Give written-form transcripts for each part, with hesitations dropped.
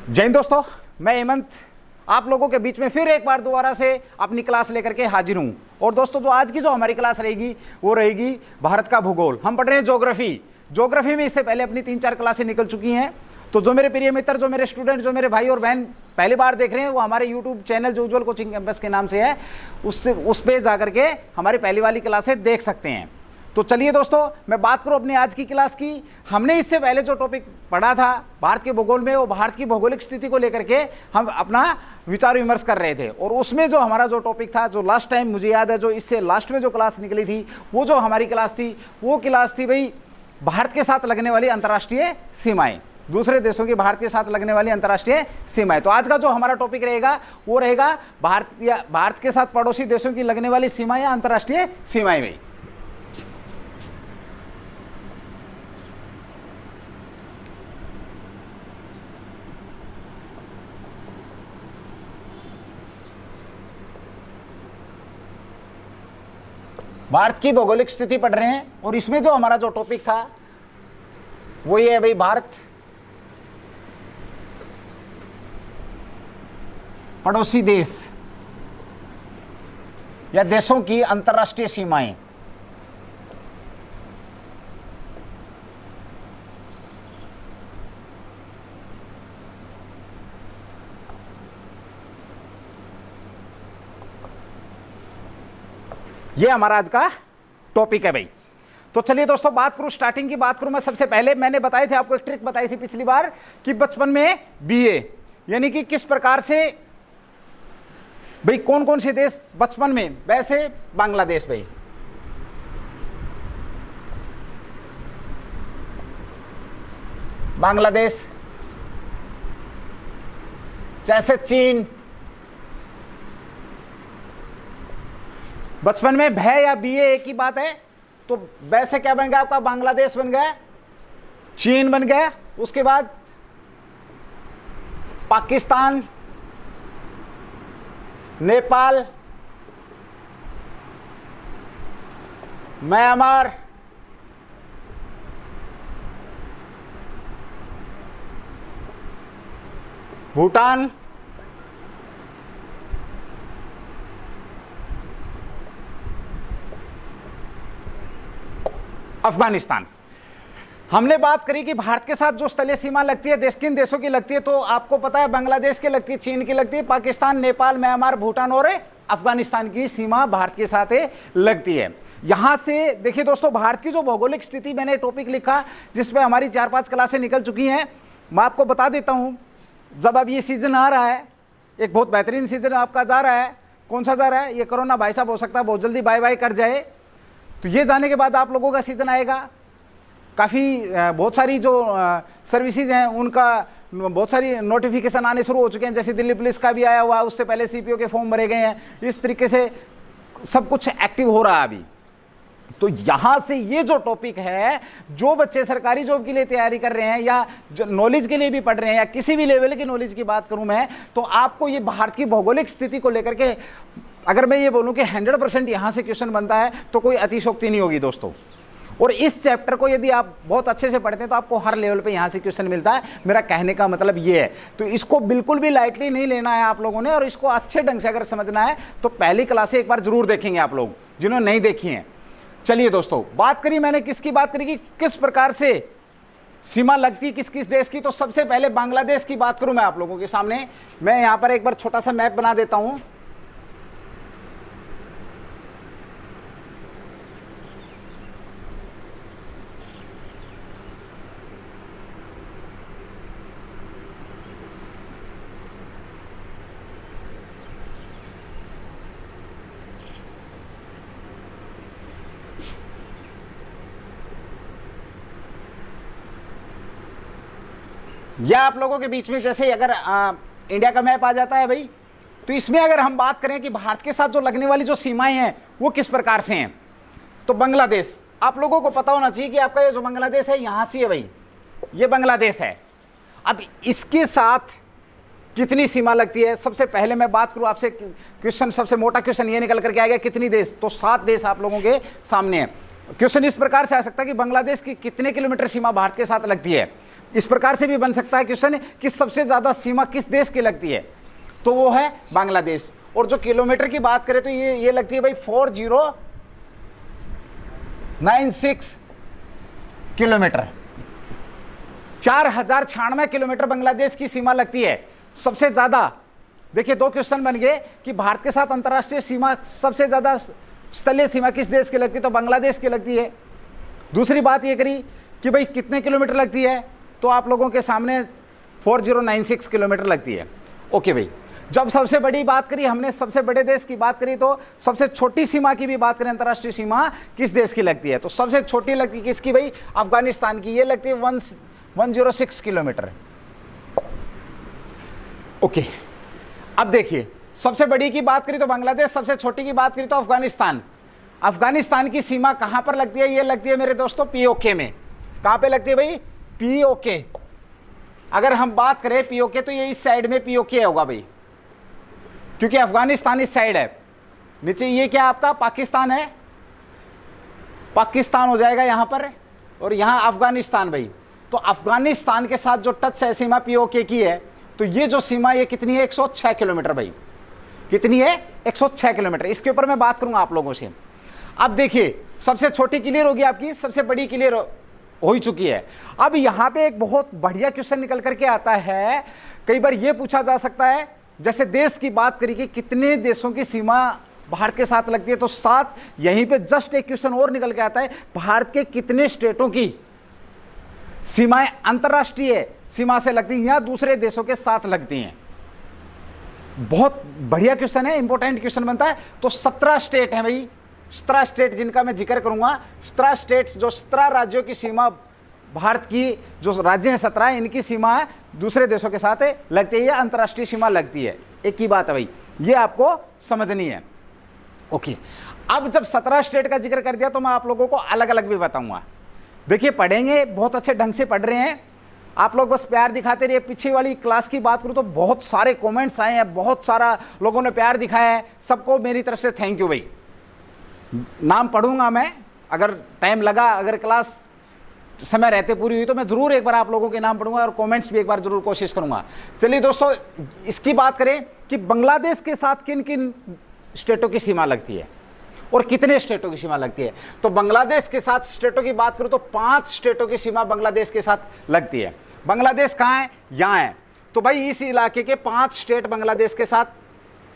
जय हिंद दोस्तों, मैं हेमंत आप लोगों के बीच में फिर एक बार दोबारा से अपनी क्लास लेकर के हाजिर हूं। और दोस्तों, जो आज की जो हमारी क्लास रहेगी वो रहेगी भारत का भूगोल। हम पढ़ रहे हैं ज्योग्राफी में इससे पहले अपनी 3-4 क्लासें निकल चुकी हैं। तो जो मेरे प्रिय मित्र, जो मेरे स्टूडेंट, जो मेरे भाई और बहन पहली बार देख रहे हैं, वो हमारे यूट्यूब चैनल जो उज्ज्वल कोचिंग कैंपस के नाम से है, उस पे जाकर के हमारी पहली वाली क्लासें देख सकते हैं। तो चलिए दोस्तों, मैं बात करूं अपनी आज की क्लास की। हमने इससे पहले जो टॉपिक पढ़ा था भारत के भूगोल में, वो भारत की भौगोलिक स्थिति को लेकर के हम अपना विचार विमर्श कर रहे थे। और उसमें जो हमारा जो टॉपिक था, जो लास्ट टाइम मुझे याद है, जो इससे लास्ट में जो क्लास निकली थी, वो जो हमारी क्लास थी, वो क्लास थी भाई भारत के साथ लगने वाली अंतर्राष्ट्रीय सीमाएं, दूसरे देशों की भारत के साथ लगने वाली अंतर्राष्ट्रीय सीमाएं। तो आज का जो हमारा टॉपिक रहेगा वो रहेगा भारत के साथ पड़ोसी देशों की लगने वाली सीमाएं या अंतर्राष्ट्रीय सीमाएं में। भारत की भौगोलिक स्थिति पढ़ रहे हैं और इसमें जो हमारा जो टॉपिक था वो ये है भाई, भारत पड़ोसी देश या देशों की अंतर्राष्ट्रीय सीमाएं। ये हमारा आज का टॉपिक है भाई। तो चलिए दोस्तों, बात करूं, स्टार्टिंग की बात करूं मैं। सबसे पहले मैंने बताई थी आपको, एक ट्रिक बताई थी पिछली बार कि बचपन में बीए यानी कि किस प्रकार से भाई कौन कौन से देश बचपन में, वैसे बांग्लादेश भाई, बांग्लादेश, जैसे चीन, बचपन में भय या बीए एक ही बात है। तो वैसे क्या बन गया आपका, बांग्लादेश बन गया, चीन बन गया, उसके बाद पाकिस्तान, नेपाल, म्यांमार, भूटान, अफगानिस्तान। हमने बात करी कि भारत के साथ जो स्थलीय सीमा लगती है, देश किन देशों की लगती है, तो आपको पता है बांग्लादेश की लगती है, चीन की लगती है, पाकिस्तान, नेपाल, म्यांमार, भूटान और अफगानिस्तान की सीमा भारत के साथ लगती है। यहां से देखिए दोस्तों, भारत की जो भौगोलिक स्थिति, मैंने टॉपिक लिखा जिसमें हमारी 4-5 क्लासें निकल चुकी हैं। मैं आपको बता देता हूं, जब अब ये सीजन आ रहा है, एक बहुत बेहतरीन सीजन आपका जा रहा है। कौन सा जा रहा है? ये कोरोना भाई साहब हो सकता है बहुत जल्दी बाय बाय कर जाए। तो ये जाने के बाद आप लोगों का सीजन आएगा। काफ़ी बहुत सारी जो सर्विसेज हैं उनका बहुत सारी नोटिफिकेशन आने शुरू हो चुके हैं, जैसे दिल्ली पुलिस का भी आया हुआ है, उससे पहले सीपीओ के फॉर्म भरे गए हैं। इस तरीके से सब कुछ एक्टिव हो रहा है अभी। तो यहाँ से ये जो टॉपिक है, जो बच्चे सरकारी जॉब के लिए तैयारी कर रहे हैं या नॉलेज के लिए भी पढ़ रहे हैं या किसी भी लेवल की नॉलेज की बात करूँ मैं, तो आपको ये भारत की भौगोलिक स्थिति को लेकर के अगर मैं ये बोलूं कि 100% यहां से क्वेश्चन बनता है तो कोई अतिशोक्ति नहीं होगी दोस्तों। और इस चैप्टर को यदि आप बहुत अच्छे से पढ़ते हैं तो आपको हर लेवल पे यहां से क्वेश्चन मिलता है। मेरा कहने का मतलब ये है। तो इसको बिल्कुल भी लाइटली नहीं लेना है आप लोगों ने, और इसको अच्छे ढंग से अगर समझना है तो पहली क्लासें एक बार जरूर देखेंगे आप लोग, जिन्होंने नहीं देखी हैं। चलिए दोस्तों, बात करी मैंने किसकी बात करी कि किस प्रकार से सीमा लगती किस किस देश की। तो सबसे पहले बांग्लादेश की बात करूं मैं आप लोगों के सामने। मैं यहां पर एक बार छोटा सा मैप बना देता हूं। या आप लोगों के बीच में जैसे अगर इंडिया का मैप आ जाता है भाई, तो इसमें अगर हम बात करें कि भारत के साथ जो लगने वाली जो सीमाएं हैं वो किस प्रकार से हैं, तो बांग्लादेश, आप लोगों को पता होना चाहिए कि आपका ये जो बांग्लादेश है यहां से है भाई, ये बांग्लादेश है। अब इसके साथ कितनी सीमा लगती है? सबसे पहले मैं बात करूं आपसे, क्वेश्चन सबसे मोटा क्वेश्चन ये निकल करके आएगा, कितनी देश? तो 7 देश आप लोगों के सामने है। क्वेश्चन इस प्रकार से आ सकता है कि बांग्लादेश की कितने किलोमीटर सीमा भारत के साथ लगती है? इस प्रकार से भी बन सकता है क्वेश्चन कि सबसे ज्यादा सीमा किस देश की लगती है, तो वो है बांग्लादेश। और जो किलोमीटर की बात करें तो ये लगती है भाई 4096 किलोमीटर, 4096 किलोमीटर बांग्लादेश की सीमा लगती है सबसे ज्यादा। देखिए दो क्वेश्चन बन गए कि भारत के साथ अंतर्राष्ट्रीय सीमा सबसे ज्यादा स्थलीय सीमा किस देश की लगती है, तो बांग्लादेश की लगती है। दूसरी बात ये करी कि भाई कितने किलोमीटर लगती है, तो आप लोगों के सामने 4096 किलोमीटर लगती है। ओके भाई, जब सबसे बड़ी बात करी हमने, सबसे बड़े देश की बात करी, तो सबसे छोटी सीमा की भी बात करें, अंतर्राष्ट्रीय सीमा किस देश की लगती है, तो सबसे छोटी लगती है किसकी भाई, अफगानिस्तान की। ये लगती है 106 किलोमीटर। ओके, अब देखिए सबसे बड़ी की बात करी तो बांग्लादेश, सबसे छोटी की बात करी तो अफगानिस्तान। अफगानिस्तान की सीमा कहां पर लगती है, ये लगती है मेरे दोस्तों पीओके में। कहां पे लगती है भाई, पीओके। अगर हम बात करें पीओके तो ये इस साइड में पीओके होगा भाई, क्योंकि अफगानिस्तान इस साइड है। नीचे ये क्या आपका पाकिस्तान है, पाकिस्तान हो जाएगा यहां पर, और यहां अफगानिस्तान भाई। तो अफगानिस्तान के साथ जो टच है सीमा पीओके की है, तो ये जो सीमा ये कितनी है, 106 किलोमीटर भाई। कितनी है, 106 किलोमीटर। इसके ऊपर मैं बात करूंगा आप लोगों से। अब देखिए सबसे छोटी क्लियर होगी आपकी, सबसे बड़ी क्लियर हो ही चुकी है। अब यहां पे एक बहुत बढ़िया क्वेश्चन निकल करके आता है। कई बार यह पूछा जा सकता है, जैसे देश की बात करी कि कितने देशों की सीमा भारत के साथ लगती है, तो साथ यहीं पे जस्ट एक क्वेश्चन और निकल के आता है, भारत के कितने स्टेटों की सीमाएं अंतरराष्ट्रीय सीमा से लगती हैं या दूसरे देशों के साथ लगती हैं। बहुत बढ़िया क्वेश्चन है, इंपॉर्टेंट क्वेश्चन बनता है। तो 17 स्टेट हैं भाई, 17 स्टेट जिनका मैं जिक्र करूंगा। 17 स्टेट्स, जो 17 राज्यों की सीमा भारत की, जो राज्य हैं 17, इनकी सीमा दूसरे देशों के साथ लगती है या अंतर्राष्ट्रीय सीमा लगती है। एक ही बात है भाई, ये आपको समझनी है। ओके, अब जब 17 स्टेट का जिक्र कर दिया तो मैं आप लोगों को अलग अलग भी बताऊंगा। देखिए पढ़ेंगे, बहुत अच्छे ढंग से पढ़ रहे हैं आप लोग, बस प्यार दिखाते रहिए। पीछे वाली क्लास की बात करूं तो बहुत सारे कमेंट्स आए हैं, बहुत सारा लोगों ने प्यार दिखाया है, सबको मेरी तरफ से थैंक यू भाई। नाम पढ़ूंगा मैं, अगर टाइम लगा, अगर क्लास समय रहते पूरी हुई तो मैं जरूर एक बार आप लोगों के नाम पढ़ूंगा और कमेंट्स भी एक बार जरूर कोशिश करूंगा। चलिए दोस्तों, इसकी बात करें कि बांग्लादेश के साथ किन किन स्टेटों की सीमा लगती है और कितने स्टेटों की सीमा लगती है। तो बांग्लादेश के साथ स्टेटों की बात करूं तो 5 स्टेटों की सीमा बांग्लादेश के साथ लगती है। बांग्लादेश कहां है, यहां है। तो भाई इस इलाके के 5 स्टेट बांग्लादेश के साथ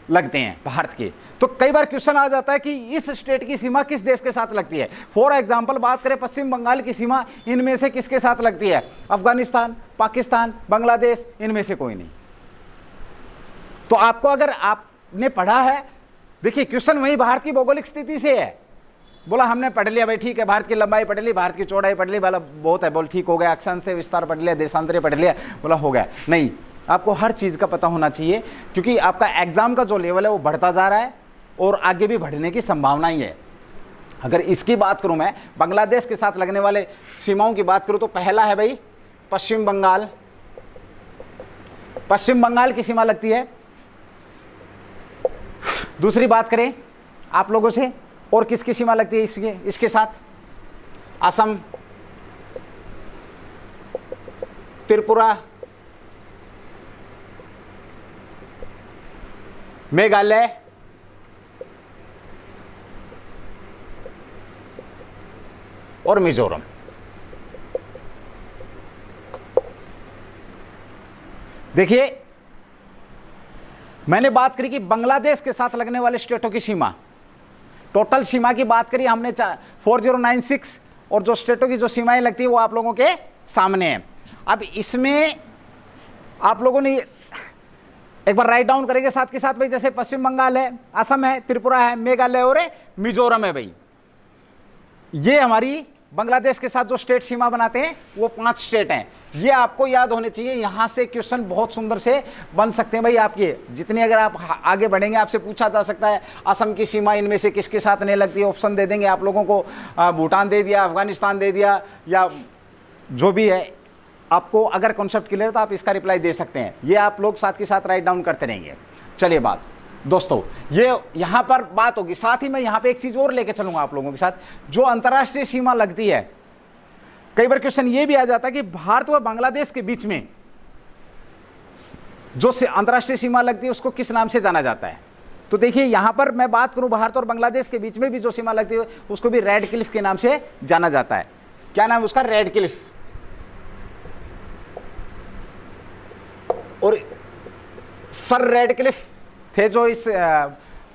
लगते हैं भारत के। तो कई बार क्वेश्चन आ जाता है कि इस स्टेट की सीमा किस देश के साथ लगती है। फॉर एग्जांपल बात करें पश्चिम बंगाल की सीमा इनमें से किसके साथ लगती है, अफगानिस्तान, पाकिस्तान, बांग्लादेश, इनमें से कोई नहीं। तो आपको अगर आपने पढ़ा है, देखिए क्वेश्चन वही भारत की भौगोलिक स्थिति से है। बोला हमने पढ़ लिया भाई, ठीक है, भारत की लंबाई पढ़ ली, भारत की चौड़ाई पढ़ ली, बोला बहुत है, बोल ठीक हो गया, अक्षांश से विस्तार पढ़ लिया, देशांतरे पढ़ लिया, बोला हो गया। नहीं, आपको हर चीज़ का पता होना चाहिए, क्योंकि आपका एग्जाम का जो लेवल है वो बढ़ता जा रहा है और आगे भी बढ़ने की संभावना ही है। अगर इसकी बात करूं मैं, बांग्लादेश के साथ लगने वाले सीमाओं की बात करूं तो पहला है भाई पश्चिम बंगाल। पश्चिम बंगाल की सीमा लगती है। दूसरी बात करें आप लोगों से, और किसकी सीमा लगती है इसके साथ, असम, त्रिपुरा, मेघालय, और मिजोरम। देखिए मैंने बात करी कि बांग्लादेश के साथ लगने वाले स्टेटों की सीमा, टोटल सीमा की बात करी हमने 4096, और जो स्टेटों की जो सीमाएं लगती है वो आप लोगों के सामने है। अब इसमें आप लोगों ने एक बार राइट डाउन करेंगे साथ के साथ भाई, जैसे पश्चिम बंगाल है, असम है, त्रिपुरा है, मेघालय और मिजोरम है भाई। ये हमारी बांग्लादेश के साथ जो स्टेट सीमा बनाते हैं वो 5 स्टेट हैं। ये आपको याद होने चाहिए। यहां से क्वेश्चन बहुत सुंदर से बन सकते हैं भाई आपके, जितने अगर आप आगे बढ़ेंगे आपसे पूछा जा सकता है असम की सीमा इनमें से किसके साथ नहीं लगती है। ऑप्शन दे देंगे आप लोगों को, भूटान दे दिया, अफगानिस्तान दे दिया, या जो भी है। आपको अगर कॉन्सेप्ट क्लियर तो आप इसका रिप्लाई दे सकते हैं। ये आप लोग साथ के साथ राइट डाउन करते रहेंगे। चलिए बात दोस्तों, ये यहां पर बात होगी। साथ ही मैं यहां पे एक चीज और लेके चलूंगा आप लोगों के साथ, जो अंतर्राष्ट्रीय सीमा लगती है कई बार क्वेश्चन ये भी आ जाता है कि भारत व बांग्लादेश के बीच में जो अंतर्राष्ट्रीय सीमा लगती है उसको किस नाम से जाना जाता है। तो देखिए यहां पर मैं बात करूं, भारत और बांग्लादेश के बीच में भी जो सीमा लगती है उसको भी रेड क्लिफ के नाम से जाना जाता है। क्या नाम है उसका? Red Cliff. और सर रेड क्लिफ थे जो इस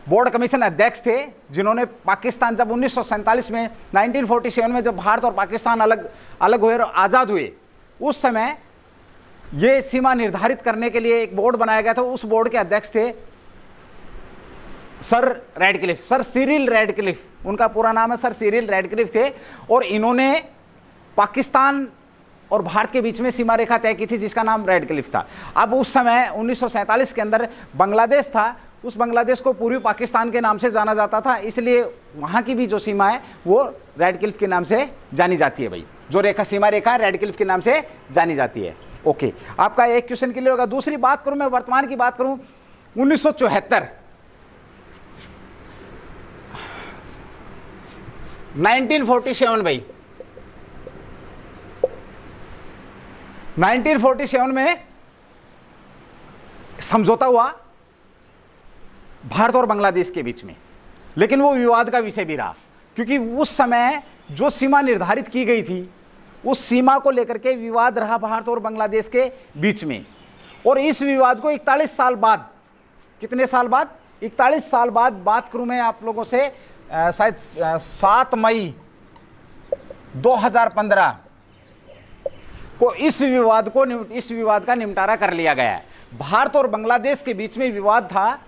बोर्ड कमीशन अध्यक्ष थे, जिन्होंने पाकिस्तान जब 1947 में 1947 में जब भारत और पाकिस्तान अलग हुए और आज़ाद हुए, उस समय ये सीमा निर्धारित करने के लिए एक बोर्ड बनाया गया था। उस बोर्ड के अध्यक्ष थे Sir Radcliffe, Sir Cyril Radcliffe, उनका पूरा नाम है सर सिरिल रेडक्लिफ थे। और इन्होंने पाकिस्तान और भारत के बीच में सीमा रेखा तय की थी जिसका नाम रेडक्लिफ था। अब उस समय 1947 के अंदर बांग्लादेश था, उस बांग्लादेश को पूर्वी पाकिस्तान के नाम से जाना जाता था, इसलिए वहाँ की भी जो सीमा है वो रेड क्लिफ के नाम से जानी जाती है भाई। जो रेखा सीमा रेखा रेड क्लिफ के नाम से जानी जाती है। ओके, आपका एक क्वेश्चन क्लियर होगा। दूसरी बात करूं, मैं वर्तमान की बात करूं, 1974 1947 भाई, 1947 में समझौता हुआ भारत और बांग्लादेश के बीच में, लेकिन वो विवाद का विषय भी रहा, क्योंकि उस समय जो सीमा निर्धारित की गई थी उस सीमा को लेकर के विवाद रहा भारत और बांग्लादेश के बीच में। और इस विवाद को 41 साल बाद, कितने साल बाद? 41 साल बाद बात करूं मैं आप लोगों से, शायद 7 मई 2015 को इस विवाद का निपटारा कर लिया गया है। भारत और बांग्लादेश के बीच में विवाद था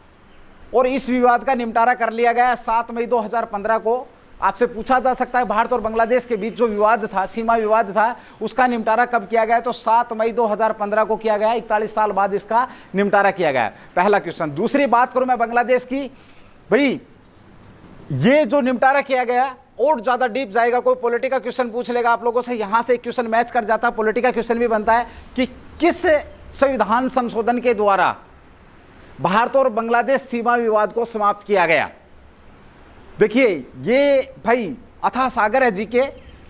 और इस विवाद का निपटारा कर लिया गया 7 मई 2015 को। आपसे पूछा जा सकता है भारत और बांग्लादेश के बीच जो विवाद था, सीमा विवाद था, उसका निपटारा कब किया गया? तो 7 मई 2015 को किया गया। 41 साल बाद इसका निपटारा किया गया। पहला क्वेश्चन। दूसरी बात करूं मैं बांग्लादेश की, भाई ये जो निपटारा किया गया और ज्यादा डीप जाएगा, कोई पॉलिटिकल क्वेश्चन पूछ लेगा आप लोगों से, यहां से एक क्वेश्चन मैच कर जाता है, पॉलिटिकल क्वेश्चन भी बनता है कि किस संविधान संशोधन के द्वारा भारत और बांग्लादेश सीमा विवाद को समाप्त किया गया। देखिए ये भाई अथाह सागर है जी के,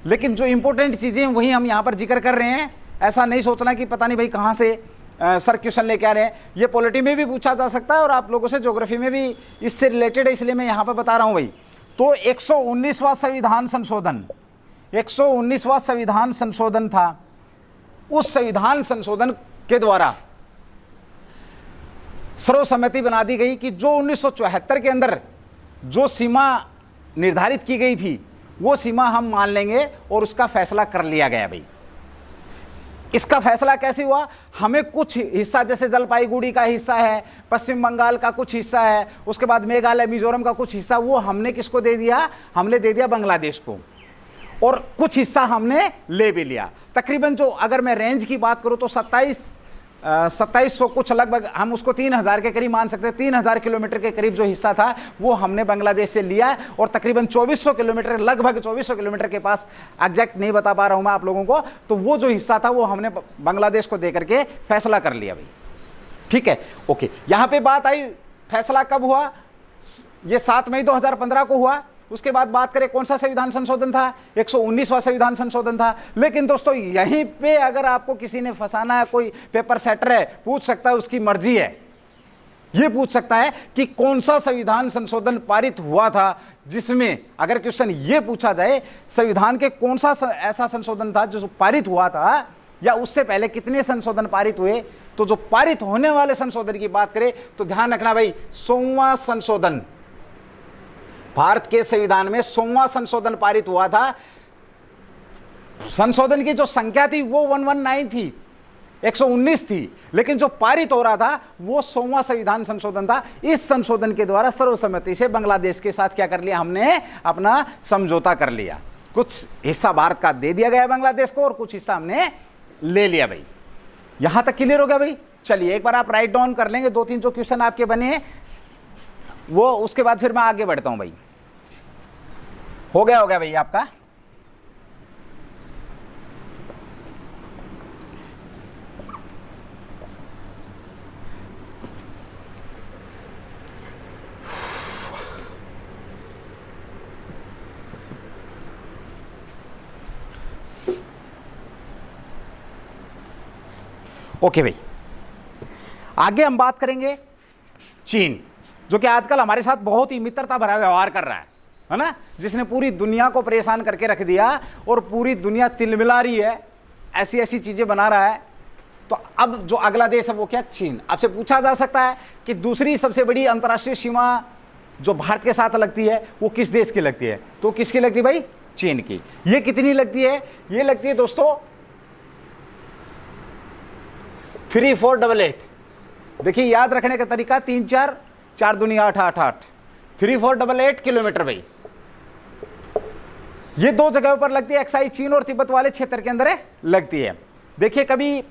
लेकिन जो इंपॉर्टेंट चीजें हैं वही हम यहां पर जिक्र कर रहे हैं। ऐसा नहीं सोचना कि पता नहीं भाई कहां से सर क्वेश्चन लेके आ रहे हैं। ये पॉलिटी में भी पूछा जा सकता है और आप लोगों से ज्योग्राफी में भी इससे रिलेटेड है, इसलिए मैं यहां पर बता रहा हूं भाई। तो 119वां संविधान संशोधन, 119वां संविधान संशोधन था। उस संविधान संशोधन के द्वारा सर्वसम्मति बना दी गई कि जो 1974 के अंदर जो सीमा निर्धारित की गई थी वो सीमा हम मान लेंगे और उसका फैसला कर लिया गया भाई। इसका फैसला कैसे हुआ? हमें कुछ हिस्सा, जैसे जलपाईगुड़ी का हिस्सा है, पश्चिम बंगाल का कुछ हिस्सा है, उसके बाद मेघालय मिजोरम का कुछ हिस्सा, वो हमने किसको दे दिया? हमने दे दिया बांग्लादेश को। और कुछ हिस्सा हमने ले भी लिया। तकरीबन जो, अगर मैं रेंज की बात करूं तो 2700 कुछ लगभग, हम उसको 3000 के करीब मान सकते हैं। 3000 किलोमीटर के करीब जो हिस्सा था वो हमने बांग्लादेश से लिया है। और तकरीबन 2400 किलोमीटर, लगभग 2400 किलोमीटर के पास, एग्जैक्ट नहीं बता पा रहा हूं मैं आप लोगों को, तो वो जो हिस्सा था वो हमने बांग्लादेश को देकर के फैसला कर लिया भाई। ठीक है, ओके। यहां पे बात आई, फैसला कब हुआ? ये 7 मई 2015 को हुआ। उसके बाद बात करें कौन सा संविधान संशोधन था? 119वां संविधान संशोधन था। लेकिन दोस्तों यहीं पे अगर आपको किसी ने फंसाना है, कोई पेपर सेटर है, पूछ सकता है, उसकी मर्जी है, ये पूछ सकता है कि कौन सा संविधान संशोधन पारित हुआ था, जिसमें अगर क्वेश्चन ये पूछा जाए संविधान के कौन सा ऐसा संशोधन था जो पारित हुआ था, या उससे पहले कितने संशोधन पारित हुए, तो जो पारित होने वाले संशोधन की बात करें तो ध्यान रखना भाई, 100वां संशोधन, भारत के संविधान में 100वां संशोधन पारित हुआ था। संशोधन की जो संख्या थी वो 119 थी, 119 थी, लेकिन जो पारित हो रहा था वो 100वां संविधान संशोधन था। इस संशोधन के द्वारा सर्वसम्मति से बांग्लादेश के साथ क्या कर लिया? हमने अपना समझौता कर लिया। कुछ हिस्सा भारत का दे दिया गया बांग्लादेश को और कुछ हिस्सा हमने ले लिया भाई। यहां तक क्लियर हो गया भाई? चलिए एक बार आप राइट डाउन कर लेंगे 2-3 जो क्वेश्चन आपके बने हैं वो, उसके बाद फिर मैं आगे बढ़ता हूं भाई। हो गया भाई आपका। ओके भाई, आगे हम बात करेंगे चीन, जो कि आजकल हमारे साथ बहुत ही मित्रता भरा व्यवहार कर रहा है ना, जिसने पूरी दुनिया को परेशान करके रख दिया और पूरी दुनिया तिलमिला रही है, ऐसी ऐसी चीजें बना रहा है। तो अब जो अगला देश है वो क्या? चीन। आपसे पूछा जा सकता है कि दूसरी सबसे बड़ी अंतर्राष्ट्रीय सीमा जो भारत के साथ लगती है वो किस देश की लगती है? तो किसकी लगती है भाई? चीन की। ये कितनी लगती है? ये लगती है दोस्तों 3488। देखिए याद रखने का तरीका 3 4 4 दूनी 8 8 8 3488 किलोमीटर भाई। ये दो जगहों पर लगती है, एक्साई चीन और तिब्बत वाले क्षेत्र के अंदर लगती है। देखिए कभी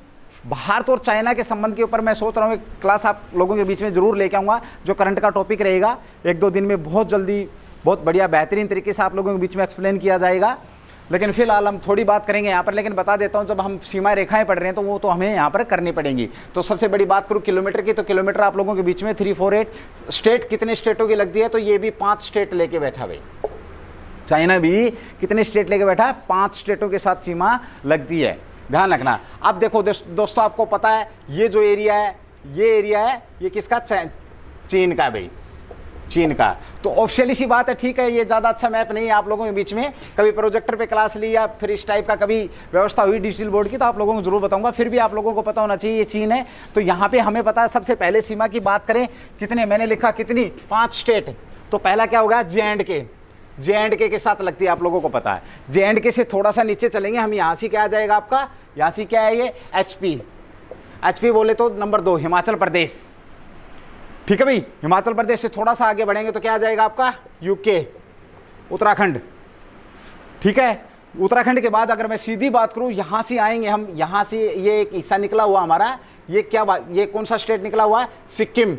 भारत और चाइना के संबंध के ऊपर मैं सोच रहा हूँ एक क्लास आप लोगों के बीच में जरूर लेके आऊँगा, जो करंट का टॉपिक रहेगा। 1-2 दिन में बहुत जल्दी बहुत बढ़िया बेहतरीन तरीके से आप लोगों के बीच में एक्सप्लेन किया जाएगा। लेकिन फिलहाल हम थोड़ी बात करेंगे यहाँ पर। लेकिन बता देता हूँ, जब हम सीमा रेखाएं पढ़ रहे हैं तो वो तो हमें यहाँ पर करनी पड़ेंगी। तो सबसे बड़ी बात करूँ किलोमीटर की, तो किलोमीटर आप लोगों के बीच में 348। स्टेट कितने स्टेटों की लगती है? तो ये भी 5 स्टेट लेके बैठा भाई। चाइना भी कितने स्टेट लेके बैठा है? 5 स्टेटों के साथ सीमा लगती है, ध्यान रखना। अब देखो दोस्तों, आपको पता है ये जो एरिया है, ये एरिया है, ये किसका? चीन का भाई, चीन का। तो ऑफिशियली सी बात है, ठीक है, ये ज़्यादा अच्छा मैप नहीं है आप लोगों के बीच में। कभी प्रोजेक्टर पे क्लास ली या फिर इस टाइप का कभी व्यवस्था हुई डिजिटल बोर्ड की तो आप लोगों को जरूर बताऊंगा। फिर भी आप लोगों को पता होना चाहिए ये चीन है। तो यहाँ पे हमें पता है, सबसे पहले सीमा की बात करें, कितने मैंने लिखा, कितनी? 5 स्टेट। तो पहला क्या होगा? जे.एंड.के के साथ लगती है, आप लोगों को पता है। जे.एंड.के से थोड़ा सा नीचे चलेंगे हम, यहाँ से क्या आ जाएगा आपका? यहाँ से क्या है? ये एचपी बोले तो नंबर 2 हिमाचल प्रदेश। ठीक है भाई, हिमाचल प्रदेश से थोड़ा सा आगे बढ़ेंगे तो क्या आ जाएगा आपका? यूके, उत्तराखंड। ठीक है, उत्तराखंड के बाद अगर मैं सीधी बात करूं, यहां से आएंगे हम, यहां से ये एक हिस्सा निकला हुआ हमारा, ये क्या ये कौन सा स्टेट निकला हुआ है? सिक्किम।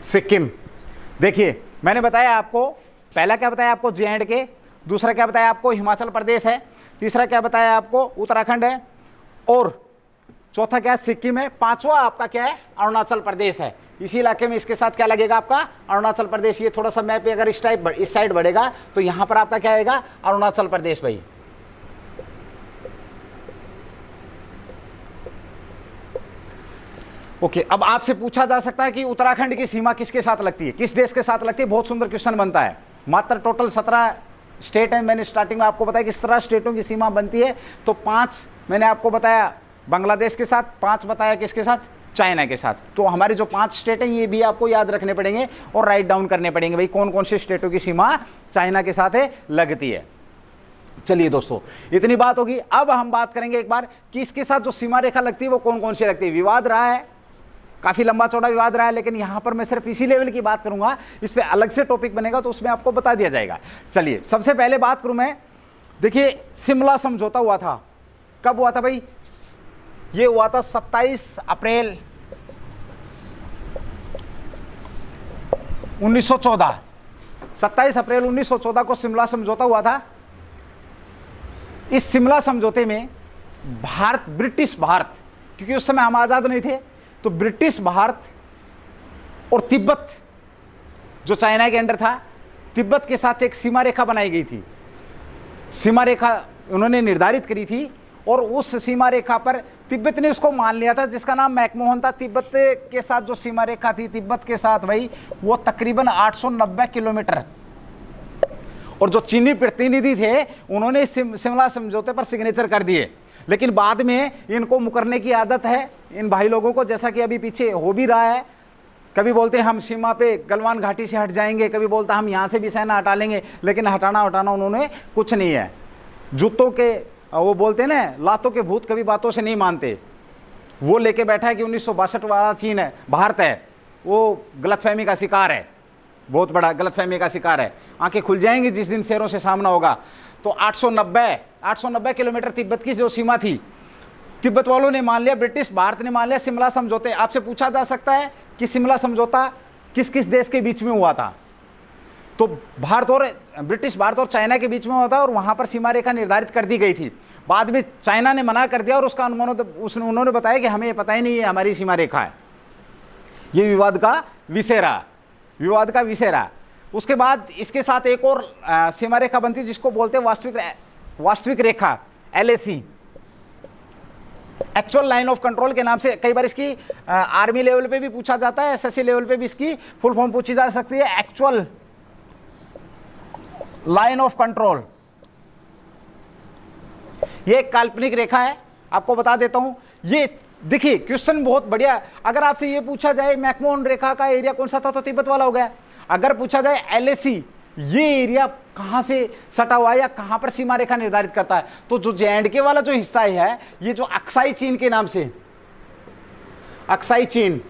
सिक्किम। देखिए मैंने बताया आपको, पहला क्या बताया आपको? जे.एंड.के, दूसरा क्या बताया आपको? हिमाचल प्रदेश है, तीसरा क्या बताया आपको? उत्तराखंड है, और चौथा क्या है? सिक्किम है, पांचवा आपका क्या है? अरुणाचल प्रदेश है। इसी इलाके में इसके साथ क्या लगेगा आपका? अरुणाचल प्रदेश। ये थोड़ा सा मैप पे अगर इस साइड बढ़ेगा तो यहां पर आपका क्या आएगा? अरुणाचल प्रदेश भाई। ओके, अब आपसे पूछा जा सकता है कि उत्तराखंड की सीमा किसके साथ लगती है, किस देश के साथ लगती है? बहुत सुंदर क्वेश्चन बनता है। मात्र टोटल 17 स्टेट है। मैंने स्टार्टिंग में आपको बताया कि 17 स्टेटों की सीमा बनती है। तो 5 मैंने आपको बताया बांग्लादेश के साथ, 5 बताया किसके साथ? चाइना के साथ। तो हमारे जो 5 स्टेट हैं ये भी आपको याद रखने पड़ेंगे और राइट डाउन करने पड़ेंगे भाई, कौन कौन से स्टेटों की सीमा चाइना के साथ लगती है। चलिए दोस्तों, इतनी बात होगी। अब हम बात करेंगे एक बार कि इसके साथ जो सीमा रेखा लगती है वो कौन कौन सी लगती है। विवाद रहा है, काफ़ी लंबा चौड़ा विवाद रहा है, लेकिन यहाँ पर मैं सिर्फ इसी लेवल की बात करूँगा। इस पर अलग से टॉपिक बनेगा तो उसमें आपको बता दिया जाएगा। चलिए सबसे पहले बात करूँ मैं, देखिए शिमला समझौता हुआ था। कब हुआ था भाई? ये हुआ था 27 अप्रैल 1914। 27 अप्रैल 1914 को शिमला समझौता हुआ था। इस शिमला समझौते में ब्रिटिश भारत, क्योंकि उस समय हम आज़ाद नहीं थे, तो ब्रिटिश भारत और तिब्बत जो चाइना के अंडर था, तिब्बत के साथ एक सीमा रेखा बनाई गई थी। सीमा रेखा उन्होंने निर्धारित करी थी और उस सीमा रेखा पर तिब्बत ने उसको मान लिया था, जिसका नाम मैकमोहन था। तिब्बत के साथ जो सीमा रेखा थी तिब्बत के साथ भाई, वो तकरीबन 890 किलोमीटर। और जो चीनी प्रतिनिधि थे उन्होंने शिमला समझौते पर सिग्नेचर कर दिए, लेकिन बाद में इनको मुकरने की आदत है इन भाई लोगों को, जैसा कि अभी पीछे हो भी रहा है। कभी बोलते हैं हम सीमा पे गलवान घाटी से हट जाएंगे, कभी बोलता हम यहाँ से भी सेना हटा लेंगे, लेकिन हटाना उन्होंने कुछ नहीं है। जूतों के वो बोलते हैं ना, लातों के भूत कभी बातों से नहीं मानते। वो लेके बैठा है कि 1962 वाला चीन है, भारत है, वो गलतफहमी का शिकार है, बहुत बड़ा गलतफहमी का शिकार है। आंखें खुल जाएंगी जिस दिन शेरों से सामना होगा। तो 890 किलोमीटर तिब्बत की जो सीमा थी, तिब्बत वालों ने मान लिया, ब्रिटिश भारत ने मान लिया शिमला समझौते। आपसे पूछा जा सकता है कि शिमला समझौता किस किस देश के बीच में हुआ था? तो ब्रिटिश भारत और चाइना के बीच में हुआ था, और वहां पर सीमा रेखा निर्धारित कर दी गई थी। बाद में चाइना ने मना कर दिया और उसका उन्होंने बताया कि हमें पता ही नहीं है हमारी सीमा रेखा है। ये विवाद का विषय रहा। उसके बाद इसके साथ एक और सीमा रेखा बनती है जिसको बोलते हैं वास्तविक रेखा, LAC, actual line of control के नाम से। कई बार इसकी आर्मी लेवल पे भी पूछा जाता है, SSC लेवल पे भी इसकी फुल फॉर्म पूछी जा सकती है, एक्चुअल लाइन ऑफ कंट्रोल। ये एक काल्पनिक रेखा है, आपको बता देता हूं। ये देखिए क्वेश्चन बहुत बढ़िया। अगर आपसे ये पूछा जाए मैकमोहन रेखा का एरिया कौन सा था, तो तिब्बत वाला हो गया। अगर पूछा जाए LAC, ये एरिया कहां से सटा हुआ है या कहां पर सीमा रेखा निर्धारित करता है, तो जो JNK वाला जो हिस्सा है, ये जो अक्साई चीन के नाम से, अक्साई चीन,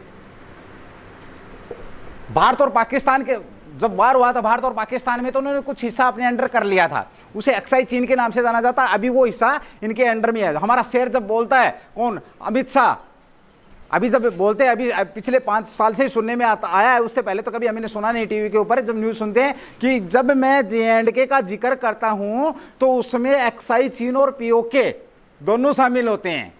भारत और पाकिस्तान के जब वार हुआ था भारत और पाकिस्तान में, तो उन्होंने कुछ हिस्सा अपने अंडर कर लिया था, उसे अक्साई चीन के नाम से जाना जाता है। अभी वो हिस्सा इनके अंडर में है। हमारा शेर जब बोलता है, कौन, अमित शाह, अभी जब बोलते हैं, अभी पिछले 5 साल से सुनने में आया है, उससे पहले तो कभी हमने सुना नहीं टीवी के ऊपर, जब न्यूज़ सुनते हैं कि जब मैं JNK का जिक्र करता हूं तो उसमें अक्साई चीन और POK दोनों शामिल होते हैं,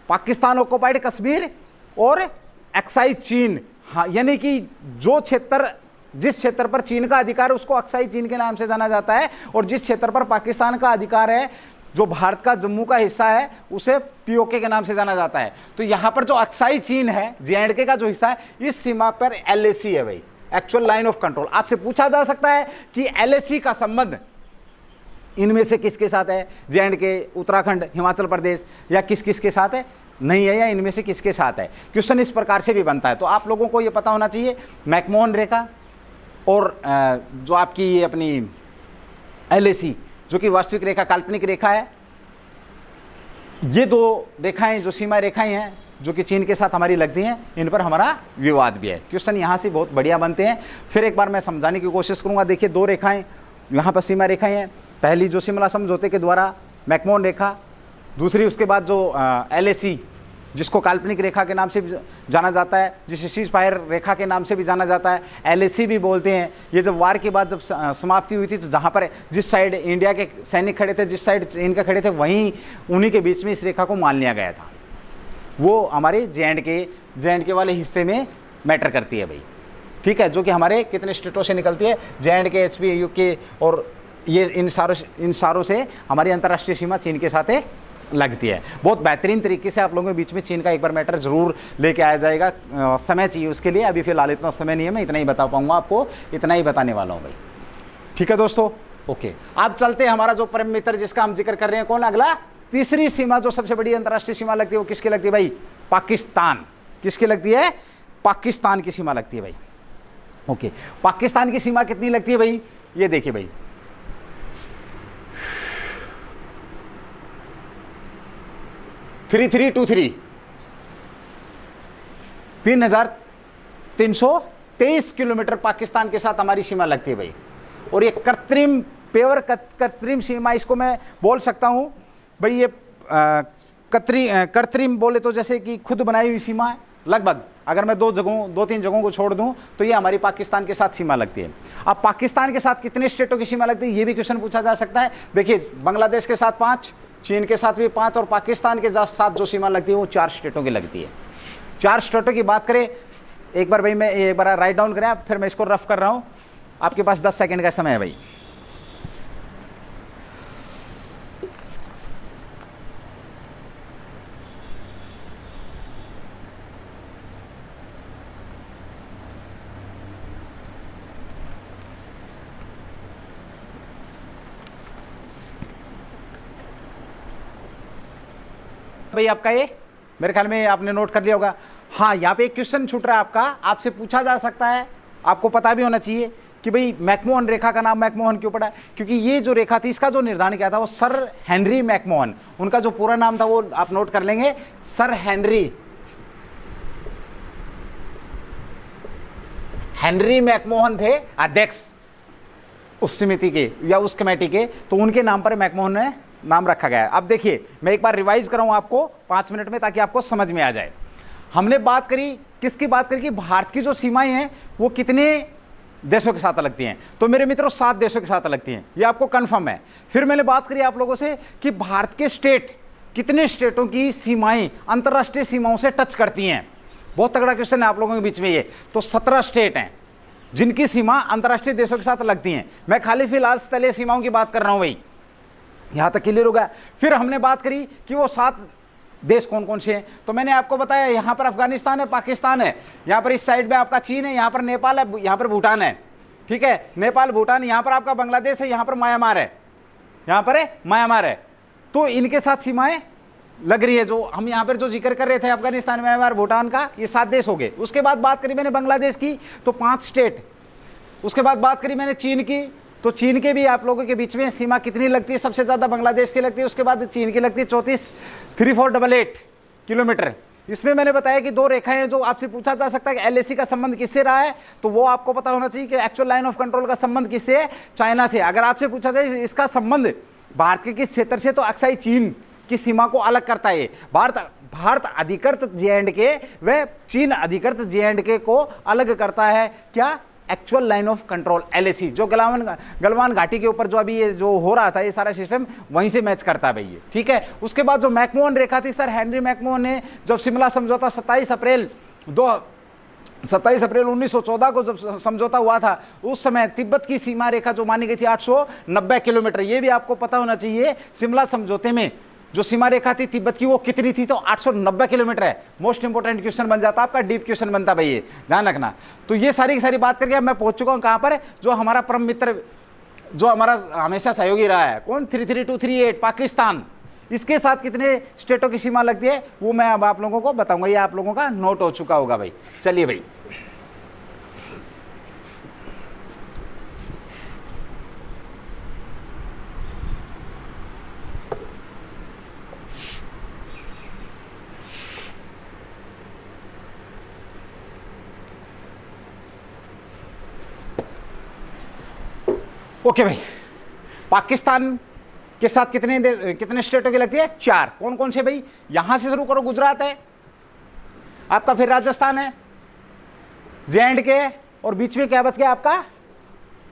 पाकिस्तान ऑक्युपाइड कश्मीर और अक्साई चीन। हाँ, यानी कि जो क्षेत्र, जिस क्षेत्र पर चीन का अधिकार है उसको अक्साई चीन के नाम से जाना जाता है, और जिस क्षेत्र पर पाकिस्तान का अधिकार है, जो भारत का जम्मू का हिस्सा है, उसे POK के नाम से जाना जाता है। तो यहां पर जो अक्साई चीन है, JNK का जो हिस्सा है, इस सीमा पर LAC है भाई, एक्चुअल लाइन ऑफ कंट्रोल। आपसे पूछा जा सकता है कि LAC का संबंध इनमें से किसके साथ है, JNK, उत्तराखंड, हिमाचल प्रदेश, या किस किस के साथ है, नहीं है, या इनमें से किसके साथ है। क्वेश्चन इस प्रकार से भी बनता है। तो आप लोगों को ये पता होना चाहिए, मैकमोहन रेखा और जो आपकी ये अपनी LAC, जो कि वास्तविक रेखा, काल्पनिक रेखा है, ये 2 रेखाएं जो सीमा रेखाएं हैं जो कि चीन के साथ हमारी लगती हैं, इन पर हमारा विवाद भी है। क्वेश्चन यहाँ से बहुत बढ़िया बनते हैं। फिर एक बार मैं समझाने की कोशिश करूँगा। देखिए 2 रेखाएं यहाँ पर सीमा रेखाएं हैं। पहली जो शिमला समझौते के द्वारा मैकमोहन रेखा, दूसरी उसके बाद जो LAC, जिसको काल्पनिक रेखा के नाम से भी जाना जाता है, जिसे सीज फायर रेखा के नाम से भी जाना जाता है, LAC भी बोलते हैं। ये जब वार के बाद जब समाप्ति हुई थी, तो जहाँ पर जिस साइड इंडिया के सैनिक खड़े थे, जिस साइड चीन के खड़े थे, वहीं उन्हीं के बीच में इस रेखा को मान लिया गया था। वो हमारे JNK वाले हिस्से में मैटर करती है भाई, ठीक है, जो कि हमारे कितने स्टेटों से निकलती है, JNK, HP, UK, और ये इन सारों से हमारी अंतर्राष्ट्रीय सीमा चीन के साथ लगती है। बहुत बेहतरीन तरीके से आप लोगों के बीच में चीन का एक बार मैटर जरूर लेके आया जाएगा। समय चाहिए उसके लिए, अभी फिलहाल इतना समय नहीं है, मैं इतना ही बता पाऊंगा आपको, इतना ही बताने वाला हूँ भाई, ठीक है दोस्तों। ओके, अब चलते हैं, हमारा जो परम मित्र जिसका हम जिक्र कर रहे हैं, कौन अगला, तीसरी सीमा जो सबसे बड़ी अंतर्राष्ट्रीय सीमा लगती है, वो किसकी लगती है भाई, पाकिस्तान। किसकी लगती है, पाकिस्तान की सीमा लगती है भाई। ओके, पाकिस्तान की सीमा कितनी लगती है भाई, ये देखिए भाई, 3323, 3323 किलोमीटर पाकिस्तान के साथ हमारी सीमा लगती है भाई। और ये कृत्रिम सीमा, इसको मैं बोल सकता हूं भाई, ये कृत्रिम बोले तो जैसे कि खुद बनाई हुई सीमा है लगभग। अगर मैं 2-3 जगहों को छोड़ दूं तो ये हमारी पाकिस्तान के साथ सीमा लगती है। अब पाकिस्तान के साथ कितने स्टेटों की सीमा लगती है, ये भी क्वेश्चन पूछा जा सकता है। देखिए, बांग्लादेश के साथ 5, चीन के साथ भी 5, और पाकिस्तान के साथ जो सीमा लगती है वो 4 स्टेटों की लगती है। 4 स्टेटों की बात करें, एक बार भाई मैं एक बार राइट डाउन करें, फिर मैं इसको रफ कर रहा हूं, आपके पास 10 सेकंड का समय है भाई। भाई आपका ये मेरे ख्याल में आपने नोट कर लिया होगा। हाँ, यहाँ पे एक क्वेश्चन छूट रहा है आपका, आपसे पूछा जा सकता है, आपको पता भी होना चाहिए कि भाई मैकमोहन रेखा का नाम मैकमोहन क्यों पड़ा है, क्योंकि ये जो रेखा थी इसका जो निर्धारण किया था वो सर हेनरी मैकमोहन, उनका जो पूरा नाम था वो आप नोट कर लेंगे, सर हेनरी मैकमोहन थे अध्यक्ष उस समिति के या उस कमेटी के, तो उनके नाम पर मैकमोहन ने नाम रखा गया है। अब देखिए, मैं एक बार रिवाइज कराऊं आपको 5 मिनट में, ताकि आपको समझ में आ जाए। हमने बात करी, किसकी बात करी, कि भारत की जो सीमाएं हैं वो कितने देशों के साथ लगती हैं। तो मेरे मित्रों 7 देशों के साथ लगती हैं, ये आपको कंफर्म है। फिर मैंने बात करी आप लोगों से कि भारत के स्टेट कितने स्टेटों की सीमाएं अंतर्राष्ट्रीय सीमाओं से टच करती हैं। बहुत तगड़ा क्वेश्चन है आप लोगों के बीच में ये। तो 17 स्टेट हैं, जिनकी सीमा अंतर्राष्ट्रीय देशों के साथ लगती हैं। मैं खाली फिलहाल तलीय सीमाओं की बात कर रहा हूं भाई, यहां तक क्लियर होगा। फिर हमने बात करी कि वो 7 देश कौन कौन से हैं, तो मैंने आपको बताया यहां पर अफगानिस्तान है, पाकिस्तान है, यहां पर इस साइड में आपका चीन है, यहां पर नेपाल है, यहां पर भूटान है, ठीक है, नेपाल भूटान, यहां पर आपका बांग्लादेश है, यहां पर म्यांमार है, यहां पर है म्यांमार है। तो इनके साथ सीमाएं लग रही है। जो हम यहां पर जो जिक्र कर रहे थे अफगानिस्तान, म्यांमार, भूटान का, ये 7 देश हो गए। उसके बाद बात करी मैंने बांग्लादेश की, तो 5 स्टेट। उसके बाद बात करी मैंने चीन की, तो चीन के भी आप लोगों के बीच में सीमा कितनी लगती है, सबसे ज्यादा बांग्लादेश की लगती है, उसके बाद चीन की लगती है 34,3488 किलोमीटर। इसमें मैंने बताया कि 2 रेखाएं हैं जो आपसे पूछा जा सकता है कि एलएसी का संबंध किससे रहा है, तो वो आपको पता होना चाहिए कि एक्चुअल लाइन ऑफ कंट्रोल का संबंध किससे है, चाइना से। अगर आपसे पूछा जाए इसका संबंध भारत के किस क्षेत्र से, तो अक्साई चीन की सीमा को अलग करता है। भारत अधिकृत जे.एंड.के व चीन अधिकृत जे.एंड.के को अलग करता है। क्या? Actual line of control, LAC, जो गलवान घाटी के ऊपर जो अभी ये जो हो रहा था, ये सारा सिस्टम वहीं से मैच करता है भाई ये, ठीक है। उसके बाद जो मैकमोहन रेखा थी सर, हेनरी मैकमोहन ने जब शिमला समझौता 27 अप्रैल 1914 को जब समझौता हुआ था, उस समय तिब्बत की सीमा रेखा जो मानी गई थी 890 किलोमीटर। ये भी आपको पता होना चाहिए शिमला समझौते में जो सीमा रेखा थी तिब्बत की वो कितनी थी, तो 890 किलोमीटर है। मोस्ट इंपोर्टेंट क्वेश्चन बन जाता आपका, डीप क्वेश्चन बनता भाई, ये ध्यान रखना। तो ये सारी की सारी बात करके अब मैं पहुंच चुका हूं कहां पर, जो हमारा परम मित्र, जो हमारा हमेशा सहयोगी रहा है, कौन, 33238 पाकिस्तान। इसके साथ कितने स्टेटों की सीमा लगती है वो मैं अब आप लोगों को बताऊंगा, ये आप लोगों का नोट हो चुका होगा भाई। चलिए भाई, ओके भाई, पाकिस्तान के साथ कितने स्टेटों की लगती है, 4। कौन कौन से भाई, यहां से शुरू करो, गुजरात है आपका, फिर राजस्थान है, जे.एंड.के, और बीच में क्या बच गया आपका,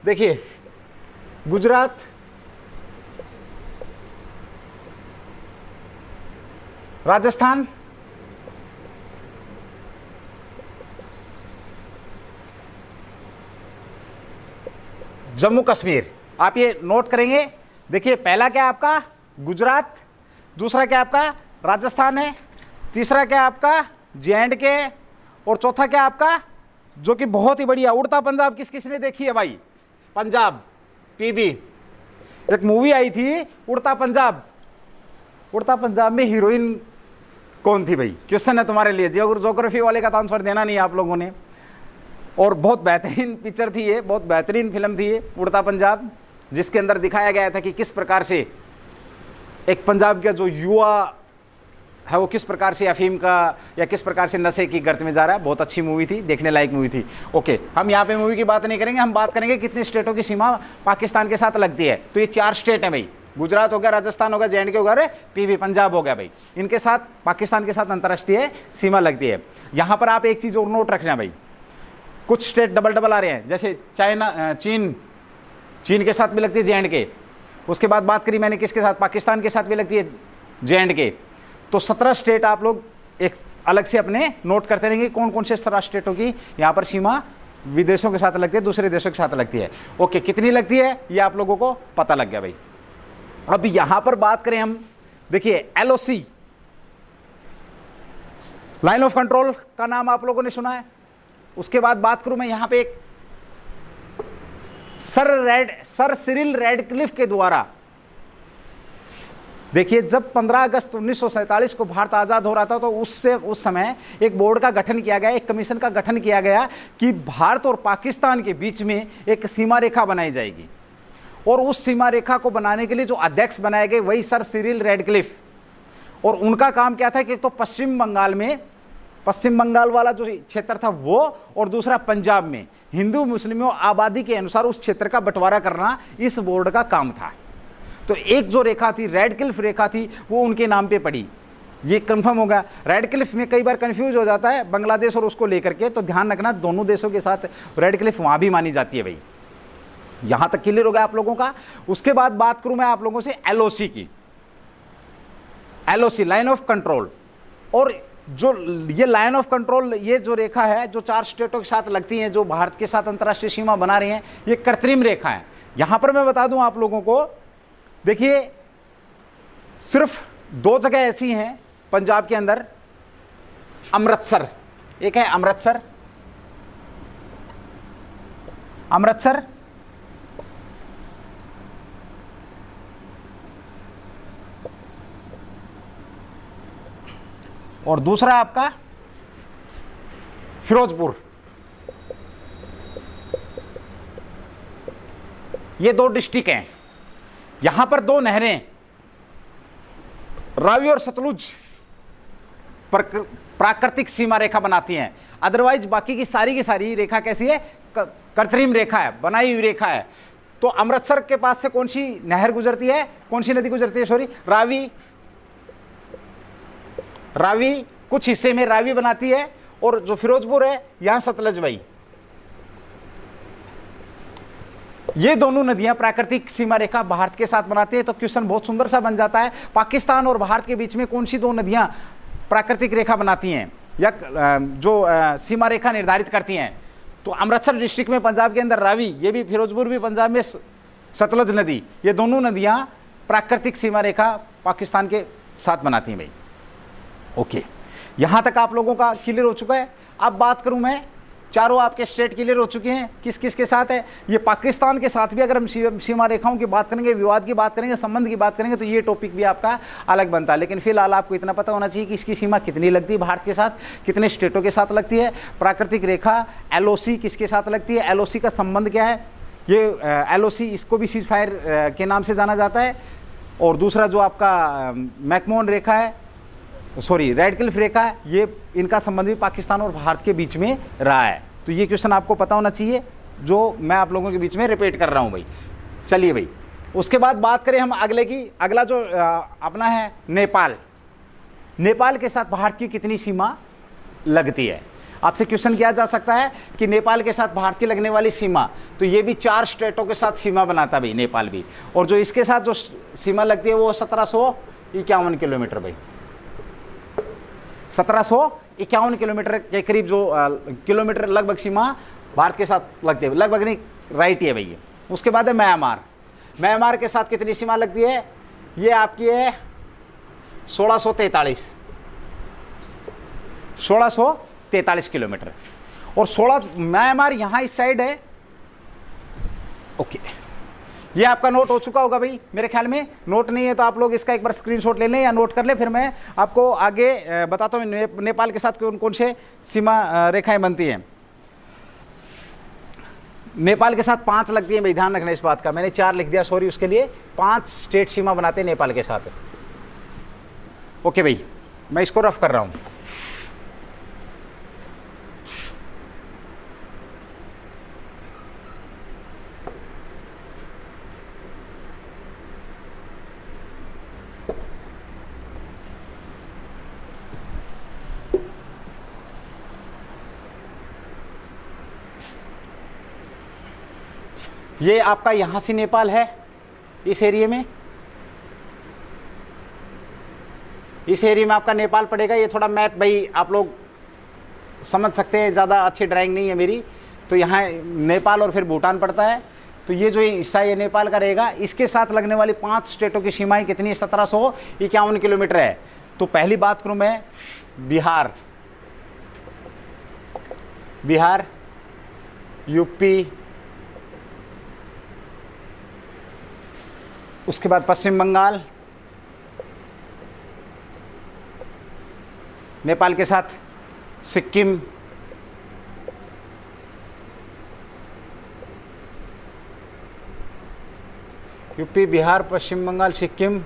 देखिए गुजरात, राजस्थान, जम्मू कश्मीर। आप ये नोट करेंगे। देखिए पहला क्या आपका गुजरात, दूसरा क्या आपका राजस्थान है, तीसरा क्या आपका जे.एंड.के, और चौथा क्या आपका, जो कि बहुत ही बढ़िया, उड़ता पंजाब। किस किसने देखी है भाई, पंजाब, पीबी, एक मूवी आई थी उड़ता पंजाब। उड़ता पंजाब में हीरोइन कौन थी भाई, क्वेश्चन है तुम्हारे लिए, ज्योग्राफी वाले का तो आंसर देना नहीं है आप लोगों ने। और बहुत बेहतरीन पिक्चर थी ये, बहुत बेहतरीन फिल्म थी ये उड़ता पंजाब, जिसके अंदर दिखाया गया था कि किस प्रकार से एक पंजाब का जो युवा है वो किस प्रकार से अफीम का या किस प्रकार से नशे की गर्त में जा रहा है। बहुत अच्छी मूवी थी, देखने लायक मूवी थी। ओके, हम यहाँ पे मूवी की बात नहीं करेंगे, हम बात करेंगे कितने स्टेटों की सीमा पाकिस्तान के साथ लगती है। तो ये 4 स्टेट हैं भाई, गुजरात हो गया, राजस्थान हो गया, जे.एंड.के हो गया, पीबी पंजाब हो गया भाई। इनके साथ पाकिस्तान के साथ अंतर्राष्ट्रीय सीमा लगती है। यहाँ पर आप एक चीज़ और नोट रखना भाई, कुछ स्टेट डबल आ रहे हैं, जैसे चाइना, चीन के साथ भी लगती है जे.एंड.के। उसके बाद बात करी मैंने किसके साथ, पाकिस्तान के साथ भी लगती है जे.एंड.के। तो 17 स्टेट आप लोग एक अलग से अपने नोट करते रहेंगे, कौन कौन से 17 स्टेटों की यहाँ पर सीमा विदेशों के साथ लगती है, दूसरे देशों के साथ लगती है। ओके, कितनी लगती है ये आप लोगों को पता लग गया भाई। अब यहाँ पर बात करें हम, देखिए LOC, लाइन ऑफ कंट्रोल का नाम आप लोगों ने सुना है। उसके बाद बात करूं मैं यहाँ पे एक सर सिरिल रैडक्लिफ के द्वारा, देखिए जब 15 अगस्त 1947 को भारत आज़ाद हो रहा था, तो उस समय एक बोर्ड का गठन किया गया, एक कमीशन का गठन किया गया कि भारत और पाकिस्तान के बीच में एक सीमा रेखा बनाई जाएगी। और उस सीमा रेखा को बनाने के लिए जो अध्यक्ष बनाए गए वही सर सिरिल रैडक्लिफ। और उनका काम क्या था कि एक तो पश्चिम बंगाल वाला जो क्षेत्र था वो, और दूसरा पंजाब में हिंदू मुस्लिमों आबादी के अनुसार उस क्षेत्र का बंटवारा करना इस बोर्ड का काम था। तो एक जो रेखा थी, रैडक्लिफ रेखा थी, वो उनके नाम पे पड़ी, ये कंफर्म होगा। रैडक्लिफ में कई बार कंफ्यूज हो जाता है बांग्लादेश और उसको लेकर के, तो ध्यान रखना दोनों देशों के साथ रैडक्लिफ वहां भी मानी जाती है भाई। यहां तक क्लियर हो गया आप लोगों का। उसके बाद बात करूं मैं आप लोगों से LOC की, LOC लाइन ऑफ कंट्रोल। और जो ये लाइन ऑफ कंट्रोल, ये जो रेखा है जो 4 स्टेटों के साथ लगती हैं, जो भारत के साथ अंतर्राष्ट्रीय सीमा बना रही हैं, ये कृत्रिम रेखा है। यहां पर मैं बता दूं आप लोगों को, देखिए सिर्फ 2 जगह ऐसी हैं पंजाब के अंदर, अमृतसर, एक है अमृतसर, अमृतसर और दूसरा आपका फिरोजपुर। ये 2 डिस्ट्रिक्ट हैं। यहां पर 2 नहरें रावी और सतलुज प्राकृतिक सीमा रेखा बनाती हैं। अदरवाइज बाकी की सारी रेखा कैसी है? कृत्रिम रेखा है, बनाई हुई रेखा है। तो अमृतसर के पास से कौन सी नहर गुजरती है, कौन सी नदी गुजरती है? सॉरी, रावी कुछ हिस्से में रावी बनाती है, और जो फिरोजपुर है यहां सतलज भाई। ये दोनों नदियां प्राकृतिक सीमा रेखा भारत के साथ बनाती है। तो क्वेश्चन बहुत सुंदर सा बन जाता है, पाकिस्तान और भारत के बीच में कौन सी 2 नदियां प्राकृतिक रेखा बनाती हैं या जो सीमा रेखा निर्धारित करती हैं? तो अमृतसर डिस्ट्रिक्ट में पंजाब के अंदर रावी, ये भी फिरोजपुर भी पंजाब में सतलज नदी, ये दोनों नदियां प्राकृतिक सीमा रेखा पाकिस्तान के साथ बनाती हैं भाई। ओके, यहां तक आप लोगों का क्लियर हो चुका है। अब बात करूं मैं, चारों आपके स्टेट क्लियर हो चुके हैं, किस किस के साथ है? ये पाकिस्तान के साथ भी अगर हम सीमा रेखाओं की बात करेंगे, विवाद की बात करेंगे, संबंध की बात करेंगे, तो ये टॉपिक भी आपका अलग बनता है। लेकिन फिलहाल आपको इतना पता होना चाहिए कि इसकी सीमा कितनी लगती है भारत के साथ, कितने स्टेटों के साथ लगती है। प्राकृतिक रेखा LOC किसके साथ लगती है, LOC का संबंध क्या है? ये LOC, इसको भी सीज फायर के नाम से जाना जाता है। और दूसरा जो आपका मैकमोहन रेखा है, सॉरी रेड क्लिफ रेखा है, ये इनका संबंध भी पाकिस्तान और भारत के बीच में रहा है। तो ये क्वेश्चन आपको पता होना चाहिए, जो मैं आप लोगों के बीच में रिपीट कर रहा हूं भाई। चलिए भाई, उसके बाद बात करें हम अगले की। अगला जो अपना है नेपाल। नेपाल के साथ भारत की कितनी सीमा लगती है? आपसे क्वेश्चन किया जा सकता है कि नेपाल के साथ भारत की लगने वाली सीमा, तो ये भी 4 स्टेटों के साथ सीमा बनाता भाई नेपाल भी। और जो इसके साथ जो सीमा लगती है वो 1751 किलोमीटर भाई, 1751 किलोमीटर के करीब जो किलोमीटर लगभग सीमा भारत के साथ लगती है। लगभग नहीं, राइट है भैया। उसके बाद है म्यांमार। म्यांमार के साथ कितनी सीमा लगती है? ये आपकी है 1643 किलोमीटर। और 16 म्यांमार यहाँ इस साइड है। ओके, ये आपका नोट हो चुका होगा भाई मेरे ख्याल में। नोट नहीं है तो आप लोग इसका एक बार स्क्रीनशॉट ले लें या नोट कर लें, फिर मैं आपको आगे बताता हूँ नेपाल के साथ कौन कौन से सीमा रेखाएं बनती हैं। नेपाल के साथ 5 लगती हैं भाई, ध्यान रखना इस बात का। मैंने 4 लिख दिया, सॉरी उसके लिए। 5 स्टेट सीमा बनाते हैं नेपाल के साथ। ओके भाई, मैं इसको रफ कर रहा हूँ। ये आपका यहाँ से नेपाल है, इस एरिया में, इस एरिया में आपका नेपाल पड़ेगा। ये थोड़ा मैप भाई आप लोग समझ सकते हैं, ज़्यादा अच्छी ड्राइंग नहीं है मेरी। तो यहाँ नेपाल और फिर भूटान पड़ता है। तो ये जो हिस्सा ये नेपाल का रहेगा। इसके साथ लगने वाली 5 स्टेटों की सीमाएं कितनी है? 1751 किलोमीटर है। तो पहली बात करूँ मैं, बिहार, यूपी, उसके बाद पश्चिम बंगाल, नेपाल के साथ सिक्किम, यूपी, बिहार, पश्चिम बंगाल, सिक्किम।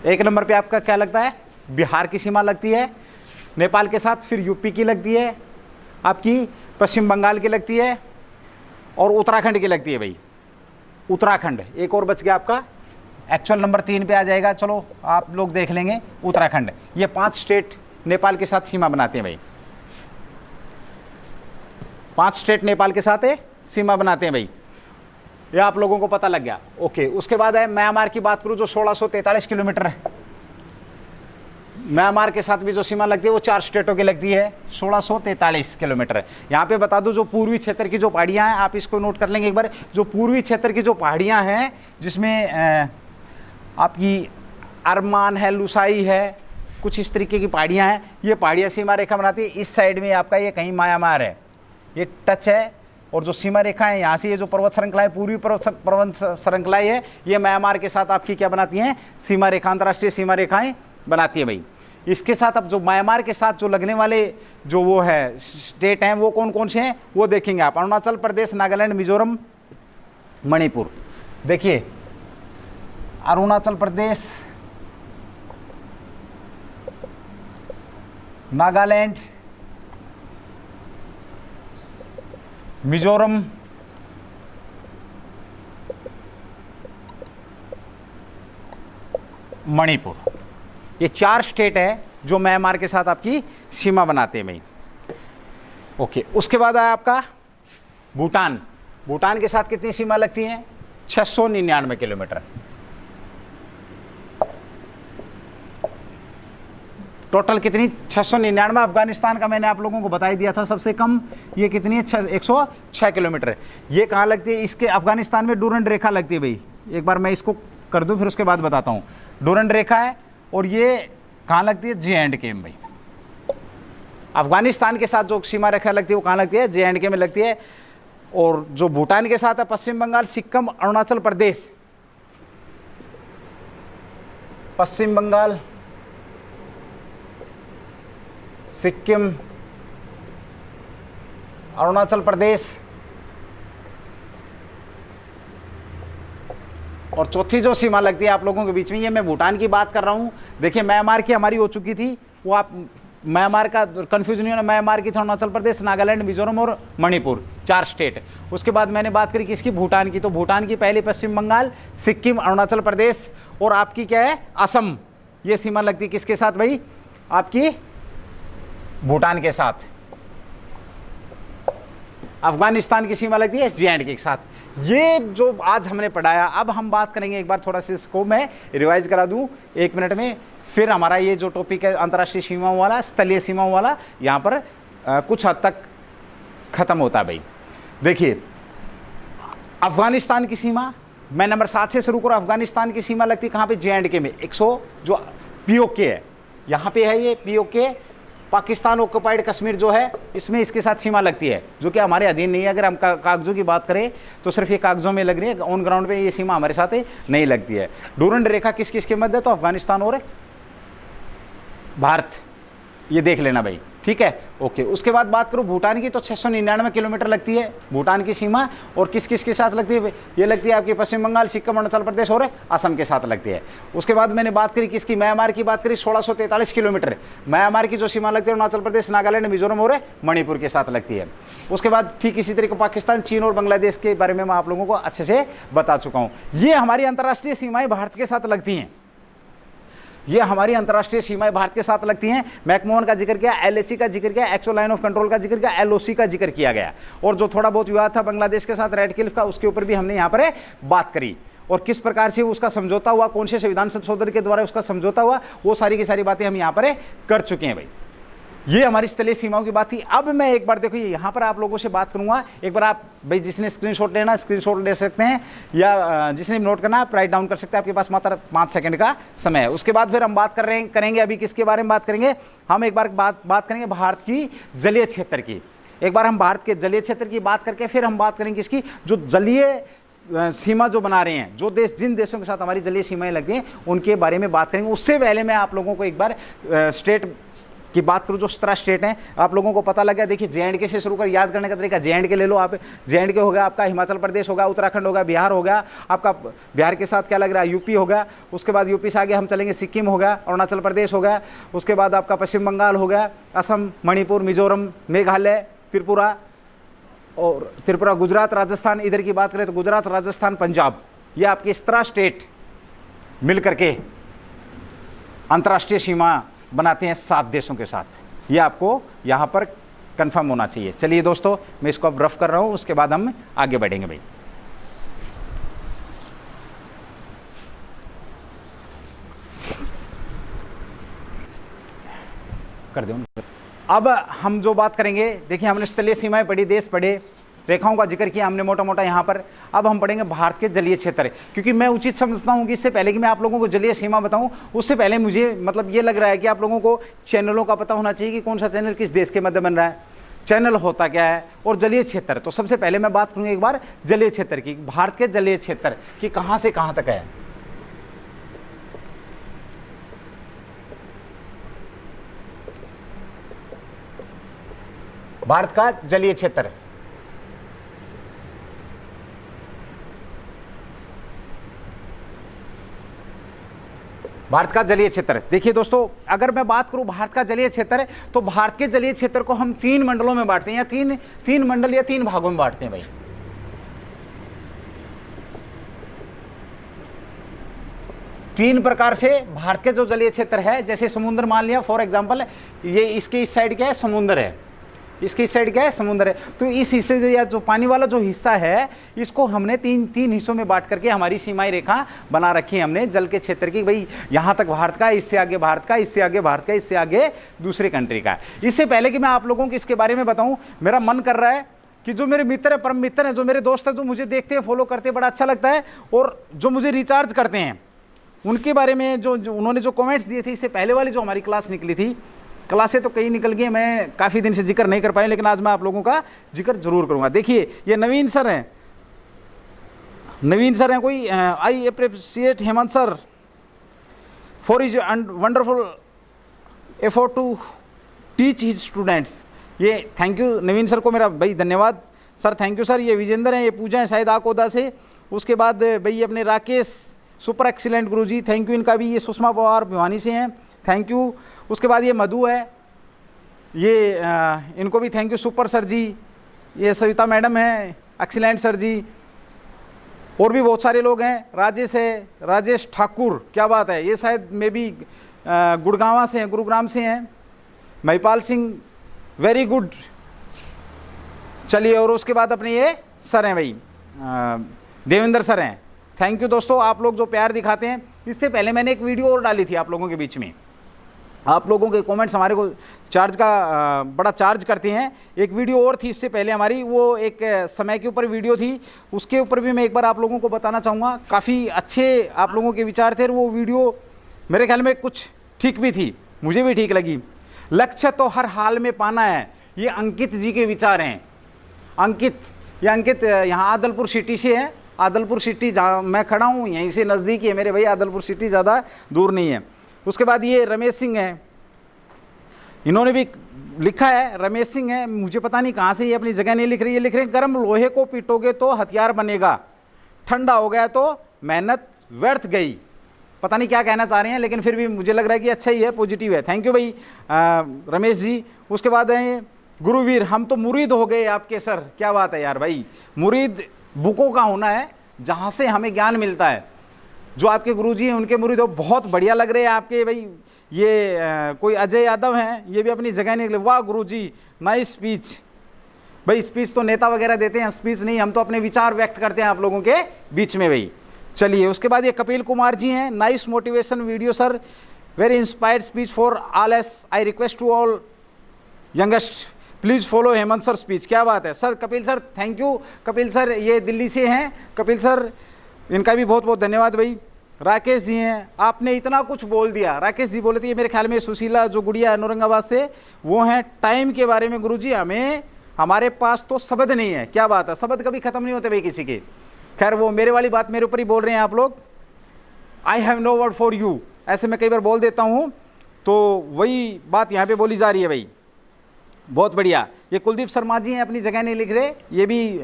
1 नंबर पे आपका क्या लगता है? बिहार की सीमा लगती है नेपाल के साथ। फिर यूपी की लगती है, आपकी पश्चिम बंगाल की लगती है, और उत्तराखंड की लगती है भाई। उत्तराखंड एक और बच गया आपका, एक्चुअल नंबर 3 पे आ जाएगा। चलो आप लोग देख लेंगे, उत्तराखंड। ये 5 स्टेट नेपाल के साथ सीमा बनाते हैं भाई। 5 स्टेट नेपाल के साथ सीमा बनाते हैं भाई। ये आप लोगों को पता लग गया। ओके, उसके बाद है म्यांमार की बात करूं जो 1643 किलोमीटर है। म्यांमार के साथ भी जो सीमा लगती है वो 4 स्टेटों की लगती है, 1643 किलोमीटर। यहाँ पे बता दूं जो पूर्वी क्षेत्र की जो पहाड़ियाँ हैं, आप इसको नोट कर लेंगे एक बार, जो पूर्वी क्षेत्र की जो पहाड़ियाँ हैं जिसमें आपकी अरमान है, लुसाई है, कुछ इस तरीके की पहाड़ियाँ हैं, ये पहाड़ियाँ सीमा रेखा बनाती है। इस साइड में आपका ये कहीं म्यांमार है, ये टच है, और जो सीमा रेखा है यहाँ से ये जो पर्वत श्रृंखला है, पूर्वी पर्वत श्रृंखला है, ये म्यांमार के साथ आपकी क्या बनाती हैं, सीमा रेखा, अंतर्राष्ट्रीय सीमा रेखाएं बनाती है भाई। इसके साथ अब जो म्यांमार के साथ जो लगने वाले जो वो है स्टेट हैं वो कौन कौन से हैं वो देखेंगे आप। अरुणाचल प्रदेश, नागालैंड, मिजोरम, मणिपुर। देखिए अरुणाचल प्रदेश, नागालैंड, मिजोरम, मणिपुर, ये 4 स्टेट है जो म्यांमार के साथ आपकी सीमा बनाते हैं भाई। ओके, उसके बाद आया आपका भूटान। भूटान के साथ कितनी सीमा लगती हैं, 699 किलोमीटर। टोटल कितनी, 699। अफगानिस्तान का मैंने आप लोगों को बता ही दिया था सबसे कम, ये कितनी है, 106 किलोमीटर। ये कहाँ लगती है, इसके अफगानिस्तान में डूरंड रेखा लगती है भाई। एक बार मैं इसको कर दूं फिर उसके बाद बताता हूँ। डूरंड रेखा है और ये कहाँ लगती है, J&K में भाई। अफगानिस्तान के साथ जो सीमा रेखा लगती है वो कहाँ लगती है, J&K में लगती है। और जो भूटान के साथ है पश्चिम बंगाल, सिक्किम, अरुणाचल प्रदेश, पश्चिम बंगाल, सिक्किम, अरुणाचल प्रदेश, और चौथी जो सीमा लगती है आप लोगों के बीच में, ये मैं भूटान की बात कर रहा हूँ। देखिए म्यांमार की हमारी हो चुकी थी, वो आप म्यांमार का कंफ्यूजन नहीं होना, म्यांमार की थी अरुणाचल प्रदेश, नागालैंड, मिजोरम और मणिपुर, 4 स्टेट। उसके बाद मैंने बात करी किसकी, भूटान की। तो भूटान की पहले पश्चिम बंगाल, सिक्किम, अरुणाचल प्रदेश, और आपकी क्या है, असम। ये सीमा लगती है किसके साथ भाई, आपकी भूटान के साथ। अफगानिस्तान की सीमा लगती है J&K के साथ। ये जो आज हमने पढ़ाया, अब हम बात करेंगे एक बार, थोड़ा सा इसको मैं रिवाइज करा दूं 1 मिनट में, फिर हमारा ये जो टॉपिक है अंतर्राष्ट्रीय सीमाओं वाला, स्थलीय सीमाओं वाला, यहाँ पर कुछ हद तक खत्म होता है भाई। देखिए अफगानिस्तान की सीमा मैं नंबर 7 से शुरू करूँ। अफगानिस्तान की सीमा लगती है कहाँ पे, J&K में। 100 जो POK है, यहाँ पे है ये POK, पाकिस्तान ऑक्युपाइड कश्मीर जो है, इसमें इसके साथ सीमा लगती है, जो कि हमारे अधीन नहीं है। अगर हम कागजों की बात करें तो सिर्फ ये कागजों में लग रही है, ऑन ग्राउंड पे ये सीमा हमारे साथ नहीं लगती है। डूरंड रेखा किस किस के मध्य, तो अफगानिस्तान और भारत, ये देख लेना भाई, ठीक है। ओके, उसके बाद बात करूँ भूटान की, तो 699 किलोमीटर लगती है भूटान की सीमा, और किस किस के साथ लगती है, ये लगती है आपकी पश्चिम बंगाल, सिक्किम, अरुणाचल प्रदेश और असम के साथ लगती है। उसके बाद मैंने बात करी किसकी, म्यांमार की बात करी, 1643 किलोमीटर म्यांमार की जो सीमा लगती है, अरुणाचल प्रदेश, नागालैंड, मिजोरम और मणिपुर के साथ लगती है। उसके बाद ठीक इसी तरीके पाकिस्तान, चीन और बांग्लादेश के बारे में मैं आप लोगों को अच्छे से बता चुका हूँ। ये हमारी अंतर्राष्ट्रीय सीमाएं भारत के साथ लगती हैं, ये हमारी अंतर्राष्ट्रीय सीमाएं भारत के साथ लगती हैं। मैकमोहन का जिक्र किया, LAC का जिक्र किया, एक्चुअल लाइन ऑफ कंट्रोल का जिक्र किया, LOC का जिक्र किया गया, और जो थोड़ा बहुत विवाद था बांग्लादेश के साथ रेड क्लिफ का, उसके ऊपर भी हमने यहाँ पर बात करी, और किस प्रकार से उसका समझौता हुआ, कौन से संविधान संशोधन के द्वारा उसका समझौता हुआ, वो सारी की सारी बातें हम यहाँ पर कर चुके हैं भाई। ये हमारी स्थलीय सीमाओं की बात थी। अब मैं एक बार देखो यहाँ पर आप लोगों से बात करूंगा, एक बार आप भाई जिसने स्क्रीनशॉट लेना स्क्रीनशॉट ले सकते हैं, या जिसने नोट करना आप राइट डाउन कर सकते हैं, आपके पास मात्र 5 सेकंड का समय है। उसके बाद फिर हम बात करेंगे अभी किसके बारे में बात करेंगे, हम एक बार बात करेंगे भारत की जलीय क्षेत्र की। एक बार हम भारत के जलीय क्षेत्र की बात करके फिर हम बात करेंगे इसकी जो जलीय सीमा जो बना रहे हैं, जो देश, जिन देशों के साथ हमारी जलीय सीमाएं लगती हैं उनके बारे में बात करेंगे। उससे पहले मैं आप लोगों को एक बार स्टेट की बात करूँ, जो 17 स्टेट हैं आप लोगों को पता लग गया। देखिए J&K से शुरू कर, याद करने का तरीका, J&K ले लो आप, J&K हो गया आपका, हिमाचल प्रदेश होगा, उत्तराखंड होगा, बिहार होगा आपका, बिहार के साथ क्या लग रहा है, यूपी होगा। उसके बाद यूपी से आगे हम चलेंगे, सिक्किम होगा, अरुणाचल प्रदेश होगा, उसके बाद आपका पश्चिम बंगाल होगा, असम, मणिपुर, मिजोरम, मेघालय, त्रिपुरा, और त्रिपुरा, गुजरात, राजस्थान। इधर की बात करें तो गुजरात, राजस्थान, पंजाब, ये आपके 17 स्टेट मिल करके अंतर्राष्ट्रीय सीमा बनाते हैं 7 देशों के साथ। ये आपको यहाँ पर कंफर्म होना चाहिए। चलिए दोस्तों, मैं इसको अब रफ कर रहा हूँ, उसके बाद हम आगे बढ़ेंगे भाई। कर दो। अब हम जो बात करेंगे, देखिए हमने स्थलीय सीमाएं पढ़ी, देश पढ़े, रेखाओं का जिक्र किया हमने मोटा मोटा यहाँ पर। अब हम पढ़ेंगे भारत के जलीय क्षेत्र, क्योंकि मैं उचित समझता हूँ कि इससे पहले कि मैं आप लोगों को जलीय सीमा बताऊँ, उससे पहले मुझे मतलब ये लग रहा है कि आप लोगों को चैनलों का पता होना चाहिए कि कौन सा चैनल किस देश के मध्य बन रहा है, चैनल होता क्या है और जलीय क्षेत्र। तो सबसे पहले मैं बात करूँगा एक बार जलीय क्षेत्र की, भारत के जलीय क्षेत्र कि कहाँ से कहाँ तक है। भारत का जलीय क्षेत्र, भारत का जलीय क्षेत्र। देखिए दोस्तों, अगर मैं बात करूं भारत का जलीय क्षेत्र, तो भारत के जलीय क्षेत्र को हम 3 मंडलों में बांटते हैं, या तीन मंडल या 3 भागों में बांटते हैं भाई। तीन प्रकार से भारत के जो जलीय क्षेत्र है, जैसे समुद्र मान लिया फॉर एग्जांपल, ये इसके इस साइड क्या है, समुद्र है, इसकी साइड क्या है, समुद्र है। तो इस हिस्से जो या जो पानी वाला जो हिस्सा है, इसको हमने तीन हिस्सों में बांट करके हमारी सीमाई रेखा बना रखी है हमने जल के क्षेत्र की। भाई यहाँ तक भारत का, इससे आगे भारत का, इससे आगे भारत का, इससे आगे दूसरे कंट्री का। इससे पहले कि मैं आप लोगों को इसके बारे में बताऊँ, मेरा मन कर रहा है कि जो मेरे मित्र है, परम मित्र हैं, जो मेरे दोस्त हैं, जो मुझे देखते हैं, फॉलो करते हैं, बड़ा अच्छा लगता है, और जो मुझे रिचार्ज करते हैं, उनके बारे में जो उन्होंने जो कमेंट्स दिए थे, इससे पहले वाली जो हमारी क्लास निकली थी, क्लासें तो कई निकल गई, मैं काफ़ी दिन से जिक्र नहीं कर पाया, लेकिन आज मैं आप लोगों का जिक्र जरूर करूंगा। देखिए ये नवीन सर हैं, नवीन सर हैं कोई, I appreciate Hemant sir for his wonderful effort to teach his students. ये थैंक यू नवीन सर को मेरा भाई धन्यवाद सर, थैंक यू सर। ये विजेंद्र हैं, ये पूजा है शायद आकोदा से। उसके बाद भाई अपने Rakesh super excellent Guruji, thank you इनका भी। ये सुषमा पवार भिवानी से हैं, थैंक यू। उसके बाद ये मधु है, ये इनको भी थैंक यू सुपर सर जी। ये सविता मैडम है, एक्सीलेंट सर जी। और भी बहुत सारे लोग हैं, राजेश है, राजेश ठाकुर, क्या बात है, ये शायद मे भी गुड़गांव से हैं, गुरुग्राम से हैं। Mahipal Singh, very good. चलिए, और उसके बाद अपने ये सर हैं भाई, देवेंद्र सर हैं, थैंक यू दोस्तों, आप लोग जो प्यार दिखाते हैं। इससे पहले मैंने एक वीडियो और डाली थी आप लोगों के बीच में, आप लोगों के कमेंट्स हमारे को चार्ज का बड़ा चार्ज करते हैं। एक वीडियो और थी इससे पहले हमारी, वो एक समय के ऊपर वीडियो थी, उसके ऊपर भी मैं एक बार आप लोगों को बताना चाहूँगा। काफ़ी अच्छे आप लोगों के विचार थे, और वो वीडियो मेरे ख्याल में कुछ ठीक भी थी, मुझे भी ठीक लगी। लक्ष्य तो हर हाल में पाना है, ये अंकित जी के विचार हैं। अंकित, ये अंकित यहाँ आदलपुर सिटी से है। आदलपुर सिटी जहाँ मैं खड़ा हूँ यहीं से नज़दीक ही है मेरे भाई, आदलपुर सिटी ज़्यादा दूर नहीं है। उसके बाद ये रमेश सिंह हैं, इन्होंने भी लिखा है, रमेश सिंह है, मुझे पता नहीं कहाँ से, ये अपनी जगह नहीं लिख रही है, लिख रहे हैं गर्म लोहे को पीटोगे तो हथियार बनेगा, ठंडा हो गया तो मेहनत व्यर्थ गई। पता नहीं क्या कहना चाह रहे हैं, लेकिन फिर भी मुझे लग रहा है कि अच्छा ही है, पॉजिटिव है। थैंक यू भाई रमेश जी। उसके बाद है गुरुवीर, हम तो मुरीद हो गए आपके सर, क्या बात है यार भाई। मुरीद बुकों का होना है, जहाँ से हमें ज्ञान मिलता है। जो आपके गुरुजी हैं उनके मुरीद हो, बहुत बढ़िया लग रहे हैं आपके भाई। ये कोई अजय यादव हैं, ये भी अपनी जगह निकले, वाह गुरुजी नाइस स्पीच। भाई स्पीच तो नेता वगैरह देते हैं, स्पीच नहीं, हम तो अपने विचार व्यक्त करते हैं आप लोगों के बीच में भाई। चलिए, उसके बाद ये कपिल कुमार जी हैं, nice motivation video sir, very inspired speech for all us, I request to all youngest please follow Hemant sir speech. क्या बात है sir, Kapil sir thank you. Kapil sir ये दिल्ली से हैं, कपिल सर इनका भी बहुत बहुत धन्यवाद भाई। राकेश जी हैं, आपने इतना कुछ बोल दिया। राकेश जी बोले थे, मेरे ख्याल में सुशीला जो गुड़िया है औरंगाबाद से, वो हैं टाइम के बारे में गुरुजी, हमें हमारे पास तो शब्द नहीं है। क्या बात है, शब्द कभी ख़त्म नहीं होते भाई किसी के। खैर वो मेरे वाली बात मेरे ऊपर ही बोल रहे हैं आप लोग। I have no word for you, ऐसे मैं कई बार बोल देता हूँ, तो वही बात यहाँ पे बोली जा रही है भाई। बहुत बढ़िया। ये कुलदीप शर्मा जी हैं, अपनी जगह नहीं लिख रहे, ये भी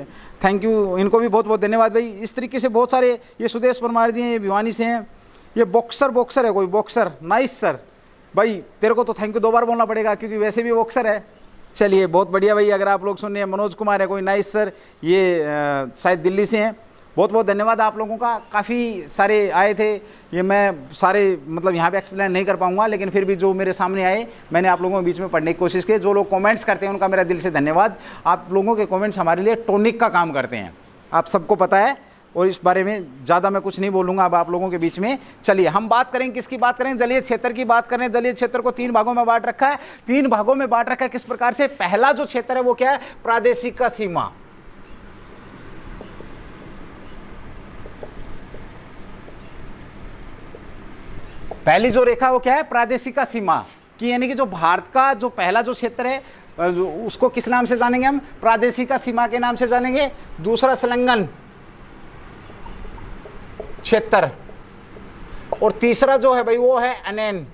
थैंक यू, इनको भी बहुत बहुत धन्यवाद भाई। इस तरीके से बहुत सारे, ये सुदेश परमार जी हैं, ये भिवानी से हैं। ये बॉक्सर है कोई, बॉक्सर, नाइस सर भाई, तेरे को तो थैंक यू 2 बार बोलना पड़ेगा क्योंकि वैसे भी बॉक्सर है। चलिए बहुत बढ़िया भाई, अगर आप लोग सुन रहे हैं। मनोज कुमार है कोई, नाइस सर, ये शायद दिल्ली से हैं। बहुत बहुत धन्यवाद आप लोगों का, काफ़ी सारे आए थे, ये मैं सारे मतलब यहाँ पे एक्सप्लेन नहीं कर पाऊँगा, लेकिन फिर भी जो मेरे सामने आए मैंने आप लोगों के बीच में पढ़ने की कोशिश की। जो लोग कमेंट्स करते हैं उनका मेरा दिल से धन्यवाद। आप लोगों के कमेंट्स हमारे लिए टॉनिक का काम करते हैं, आप सबको पता है, और इस बारे में ज़्यादा मैं कुछ नहीं बोलूँगा अब आप लोगों के बीच में। चलिए हम बात करें, किसकी बात करें, जलीय क्षेत्र की बात करें। जलीय क्षेत्र को 3 भागों में बांट रखा है। 3 भागों में बांट रखा है किस प्रकार से? पहला जो क्षेत्र है वो क्या है? प्रादेशिक का सीमा। पहली जो रेखा वो क्या है? प्रादेशिक सीमा की, यानी कि जो भारत का जो पहला जो क्षेत्र है उसको किस नाम से जानेंगे हम? प्रादेशिक सीमा के नाम से जानेंगे। दूसरा संलग्न क्षेत्र, और तीसरा जो है भाई वो है अनैन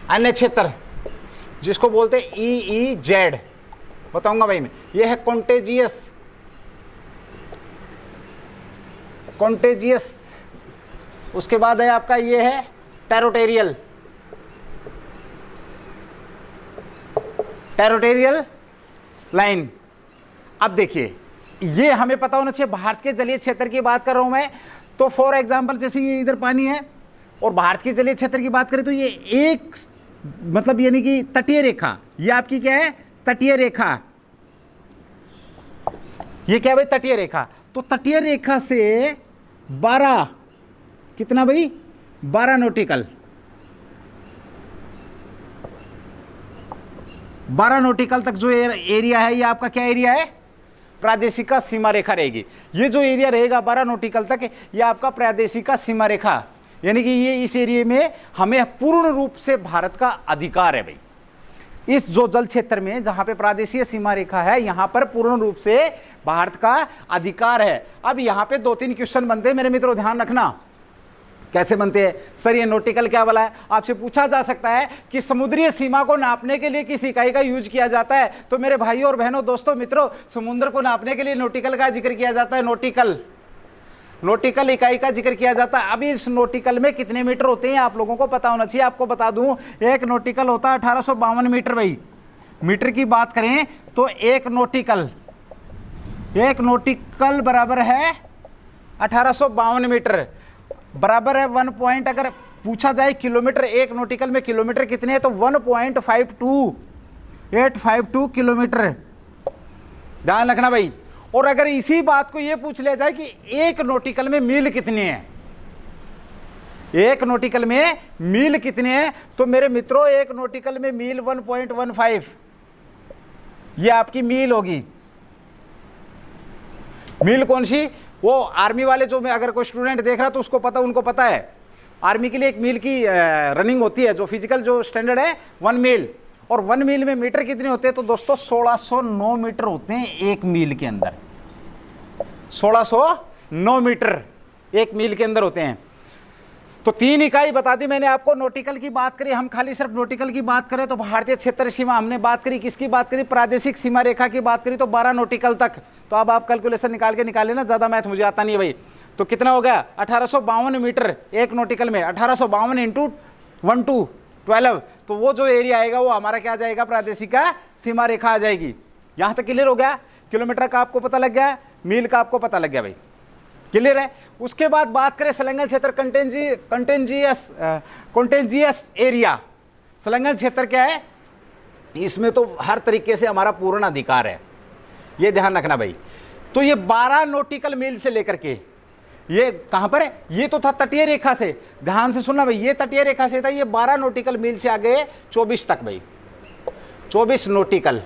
अन्य क्षेत्र, जिसको बोलते हैं EEZ। बताऊंगा भाई मैं। ये है कॉन्टेजियस। उसके बाद है आपका ये है टेरिटोरियल लाइन। अब देखिए ये हमें पता होना चाहिए। भारत के जलीय क्षेत्र की बात कर रहा हूं मैं, तो फॉर एग्जांपल जैसे ये इधर पानी है और भारत के जलीय क्षेत्र की बात करें तो ये एक मतलब यानी कि तटीय रेखा, ये आपकी क्या है? तटीय रेखा। ये क्या है भाई? तटीय रेखा। तो तटीय रेखा से 12 कितना भाई? 12 नॉटिकल, 12 नॉटिकल तक जो एरिया है ये आपका क्या एरिया है? प्रादेशिक सीमा रेखा रहेगी। ये जो एरिया रहेगा 12 नॉटिकल तक, ये आपका प्रादेशिक सीमा रेखा, यानी कि ये इस एरिया में हमें पूर्ण रूप से भारत का अधिकार है भाई। इस जो जल क्षेत्र में जहां पे प्रादेशिक सीमा रेखा है, यहां पर पूर्ण रूप से भारत का अधिकार है। अब यहां पे 2-3 क्वेश्चन बनते हैं मेरे मित्रों, ध्यान रखना। कैसे बनते हैं? सर ये नॉटिकल क्या वाला है? आपसे पूछा जा सकता है कि समुद्री सीमा को नापने के लिए किस इकाई का यूज किया जाता है? तो मेरे भाइयों और बहनों, दोस्तों, मित्रों, समुद्र को नापने के लिए नॉटिकल का जिक्र किया जाता है। नॉटिकल इकाई का जिक्र किया जाता है। अभी इस नॉटिकल में कितने मीटर होते हैं आप लोगों को पता होना चाहिए। आपको बता दूं, एक नॉटिकल होता है 1852 मीटर भाई। मीटर की बात करें तो एक नॉटिकल बराबर है 1852 मीटर, बराबर है 1 पॉइंट। अगर पूछा जाए किलोमीटर, एक नॉटिकल में किलोमीटर कितने हैं तो 1.852 किलोमीटर। ध्यान रखना भाई। और अगर इसी बात को ये पूछ लिया जाए कि एक नॉटिकल में मील कितने हैं, एक नॉटिकल में मील कितने हैं, तो मेरे मित्रों एक नॉटिकल में मील 1.15, ये आपकी मील होगी। मील कौन सी? वो आर्मी वाले जो, में अगर कोई स्टूडेंट देख रहा तो उसको पता, उनको पता है आर्मी के लिए एक मील की रनिंग होती है, जो फिजिकल जो स्टैंडर्ड है 1 मील। और 1 मील में मीटर कितने होते हैं? तो दोस्तों 1609 मीटर होते हैं एक मील के अंदर। 1609 मीटर एक मील के अंदर होते हैं। तो 3 इकाई बता दी मैंने आपको। नॉटिकल की बात करी, हम खाली सिर्फ नॉटिकल की बात करें तो भारतीय क्षेत्र सीमा हमने बात करी, किसकी बात करी? प्रादेशिक सीमा रेखा की बात करी, तो 12 नॉटिकल तक। तो अब आप कैलकुलेशन निकाल लेना, ज़्यादा मैथ मुझे आता नहीं है भाई। तो कितना हो गया? 1852 मीटर एक नॉटिकल में। 1852 इंटू 12, तो वो जो एरिया आएगा वो हमारा क्या आ जाएगा? प्रादेशिक सीमा रेखा आ जाएगी। यहाँ तक क्लियर हो गया? किलोमीटर का आपको पता लग गया, मील का आपको पता लग गया भाई, क्लियर है? उसके बाद बात करें संलग्न क्षेत्र, कॉन्टेजियस एरिया। संलग्न क्षेत्र क्या है? इसमें तो हर तरीके से हमारा पूर्ण अधिकार है, ये ध्यान रखना भाई। तो ये 12 नॉटिकल मील से लेकर के ये कहां पर है? ये तो था तटीय रेखा से, ध्यान से सुनना भाई, ये तटीय रेखा से था। ये 12 नॉटिकल मील से आगे 24 तक भाई, 24 नॉटिकल।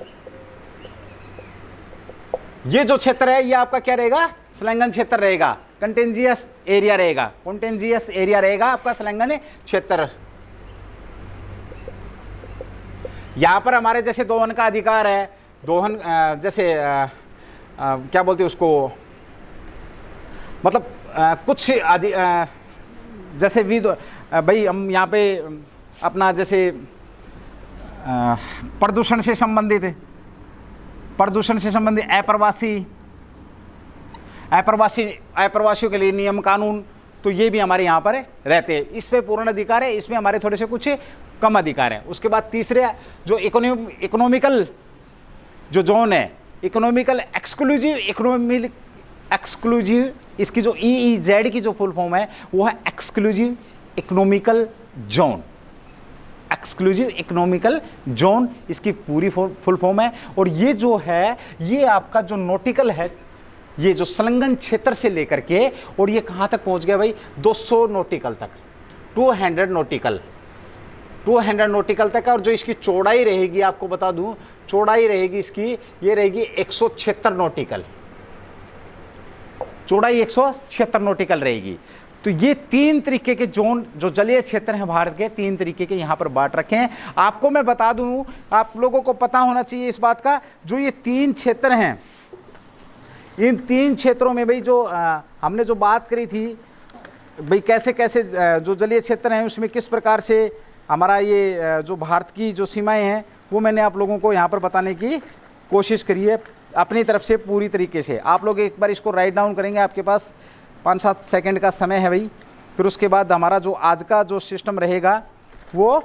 ये जो क्षेत्र है ये आपका क्या रहेगा? संलग्न क्षेत्र रहेगा, कंटेंजियस एरिया रहेगा, कॉन्टेंजियस एरिया रहेगा आपका संलग्न क्षेत्र। यहां पर हमारे जैसे दोहन का अधिकार है, दोहन जैसे क्या बोलते हैं उसको, मतलब कुछ जैसे भी भाई हम यहाँ पे अपना जैसे प्रदूषण से संबंधित अप्रवासियों के लिए नियम कानून, तो ये भी हमारे यहाँ पर रहते हैं। इस पे पूर्ण अधिकार है, इसमें हमारे थोड़े से कुछ कम अधिकार है। उसके बाद तीसरे जो इकोनॉमिकल जो जोन है, इकोनॉमिकल एक्सक्लूसिव, इसकी जो EEZ की जो फुल फॉर्म है वो है exclusive economical zone. Exclusive economical zone इसकी पूरी फुल फॉर्म है। और ये जो है ये आपका जो नॉटिकल है, ये जो संलग्न क्षेत्र से लेकर के और ये कहाँ तक पहुँच गया भाई, 200 नॉटिकल तक, 200 नॉटिकल तक है। और जो इसकी चौड़ाई रहेगी, आपको बता दूं चौड़ाई रहेगी इसकी, ये रहेगी 176 नॉटिकल, चौड़ाई 176 नॉटिकल रहेगी। तो ये 3 तरीके के जोन जो जलीय क्षेत्र हैं भारत के, 3 तरीके के यहाँ पर बांट रखे हैं। आपको मैं बता दूं, आप लोगों को पता होना चाहिए इस बात का, जो ये 3 क्षेत्र हैं, इन 3 क्षेत्रों में भाई जो हमने जो बात करी थी भाई, कैसे कैसे जो जलीय क्षेत्र हैं उसमें किस प्रकार से हमारा ये जो भारत की जो सीमाएं हैं वो मैंने आप लोगों को यहाँ पर बताने की कोशिश करी है अपनी तरफ से पूरी तरीके से। आप लोग एक बार इसको राइट डाउन करेंगे, आपके पास 5-7 सेकंड का समय है भाई। फिर उसके बाद हमारा जो आज का जो सिस्टम रहेगा वो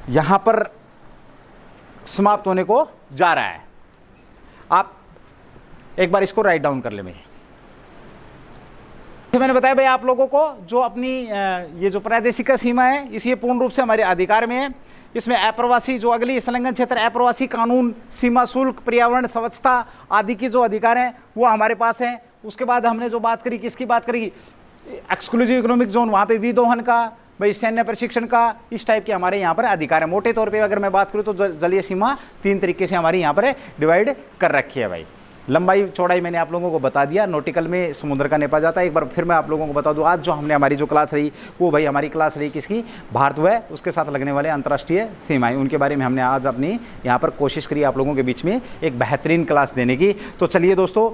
यहाँ पर समाप्त होने को जा रहा है। आप एक बार इसको राइट डाउन कर ले। तो मैंने बताया भाई आप लोगों को, जो अपनी ये जो प्रादेशिक सीमा है इस ये पूर्ण रूप से हमारे अधिकार में है। इसमें अप्रवासी जो अगली संलग्न क्षेत्र, अप्रवासी कानून, सीमा शुल्क, पर्यावरण, स्वच्छता आदि की जो अधिकार हैं वो हमारे पास हैं। उसके बाद हमने जो बात करी, किसकी बात करी, एक्सक्लूसिव इकोनॉमिक जोन, वहाँ पे विदोहन का, भाई सैन्य प्रशिक्षण का, इस टाइप के हमारे यहाँ पर अधिकार है। मोटे तौर पे अगर मैं बात करूँ तो जलीय सीमा 3 तरीके से हमारी यहाँ पर डिवाइड कर रखी है भाई। लंबाई चौड़ाई मैंने आप लोगों को बता दिया, नॉटिकल में समुद्र का नेपा जाता है। एक बार फिर मैं आप लोगों को बता दूं, आज जो हमने हमारी जो क्लास रही वो भाई हमारी क्लास रही किसकी, भारत व उसके साथ लगने वाले अंतर्राष्ट्रीय सीमाएं, उनके बारे में हमने आज अपनी यहाँ पर कोशिश करी आप लोगों के बीच में एक बेहतरीन क्लास देने की। तो चलिए दोस्तों,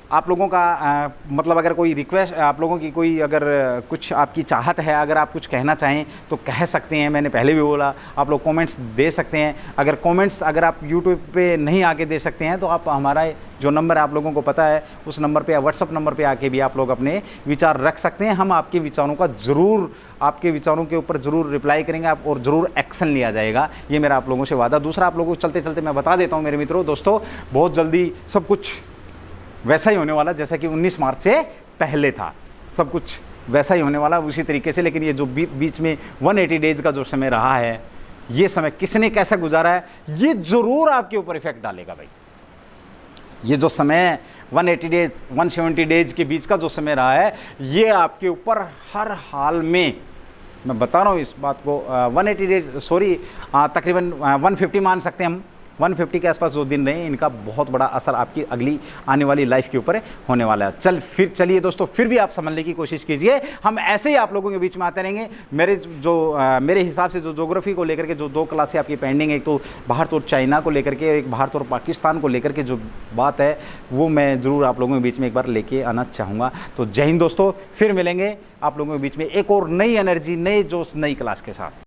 आप लोगों का मतलब अगर कोई रिक्वेस्ट, आप लोगों की कोई अगर कुछ आपकी चाहत है, अगर आप कुछ कहना चाहें तो कह सकते हैं। मैंने पहले भी बोला, आप लोग कमेंट्स दे सकते हैं। अगर कमेंट्स अगर आप यूट्यूब पे नहीं आके दे सकते हैं तो आप हमारा जो नंबर आप लोगों को पता है उस नंबर पे या व्हाट्सअप नंबर पे आके भी आप लोग अपने विचार रख सकते हैं। हम आपके विचारों का ज़रूर, आपके विचारों के ऊपर ज़रूर रिप्लाई करेंगे आप, और ज़रूर एक्शन लिया जाएगा, ये मेरा आप लोगों से वादा। दूसरा, आप लोगों को चलते चलते मैं बता देता हूँ मेरे मित्रों, दोस्तों, बहुत जल्दी सब कुछ वैसा ही होने वाला जैसा कि 19 मार्च से पहले था, सब कुछ वैसा ही होने वाला उसी तरीके से। लेकिन ये जो बीच में 180 डेज़ का जो समय रहा है, ये समय किसने कैसा गुजारा है, ये ज़रूर आपके ऊपर इफेक्ट डालेगा भाई। ये जो समय 180 डेज़ 170 डेज़ के बीच का जो समय रहा है, ये आपके ऊपर हर हाल में, मैं बता रहा हूँ इस बात को, 180 डेज सॉरी तकरीबन 150 मान सकते हैं हम, 150 के आसपास जो दिन रहे, इनका बहुत बड़ा असर आपकी अगली आने वाली लाइफ के ऊपर होने वाला है। चलिए दोस्तों, फिर भी आप समझने की कोशिश कीजिए। हम ऐसे ही आप लोगों के बीच में आते रहेंगे। मेरे हिसाब से जो ज्योग्राफी को लेकर के जो 2 क्लासें आपकी पेंडिंग है, एक तो भारत और चाइना को लेकर के, एक भारत और पाकिस्तान को लेकर के जो बात है, वो मैं ज़रूर आप लोगों के बीच में एक बार लेके आना चाहूँगा। तो जय हिंद दोस्तों, फिर मिलेंगे आप लोगों के बीच में एक और नई एनर्जी, नए जोश, नई क्लास के साथ।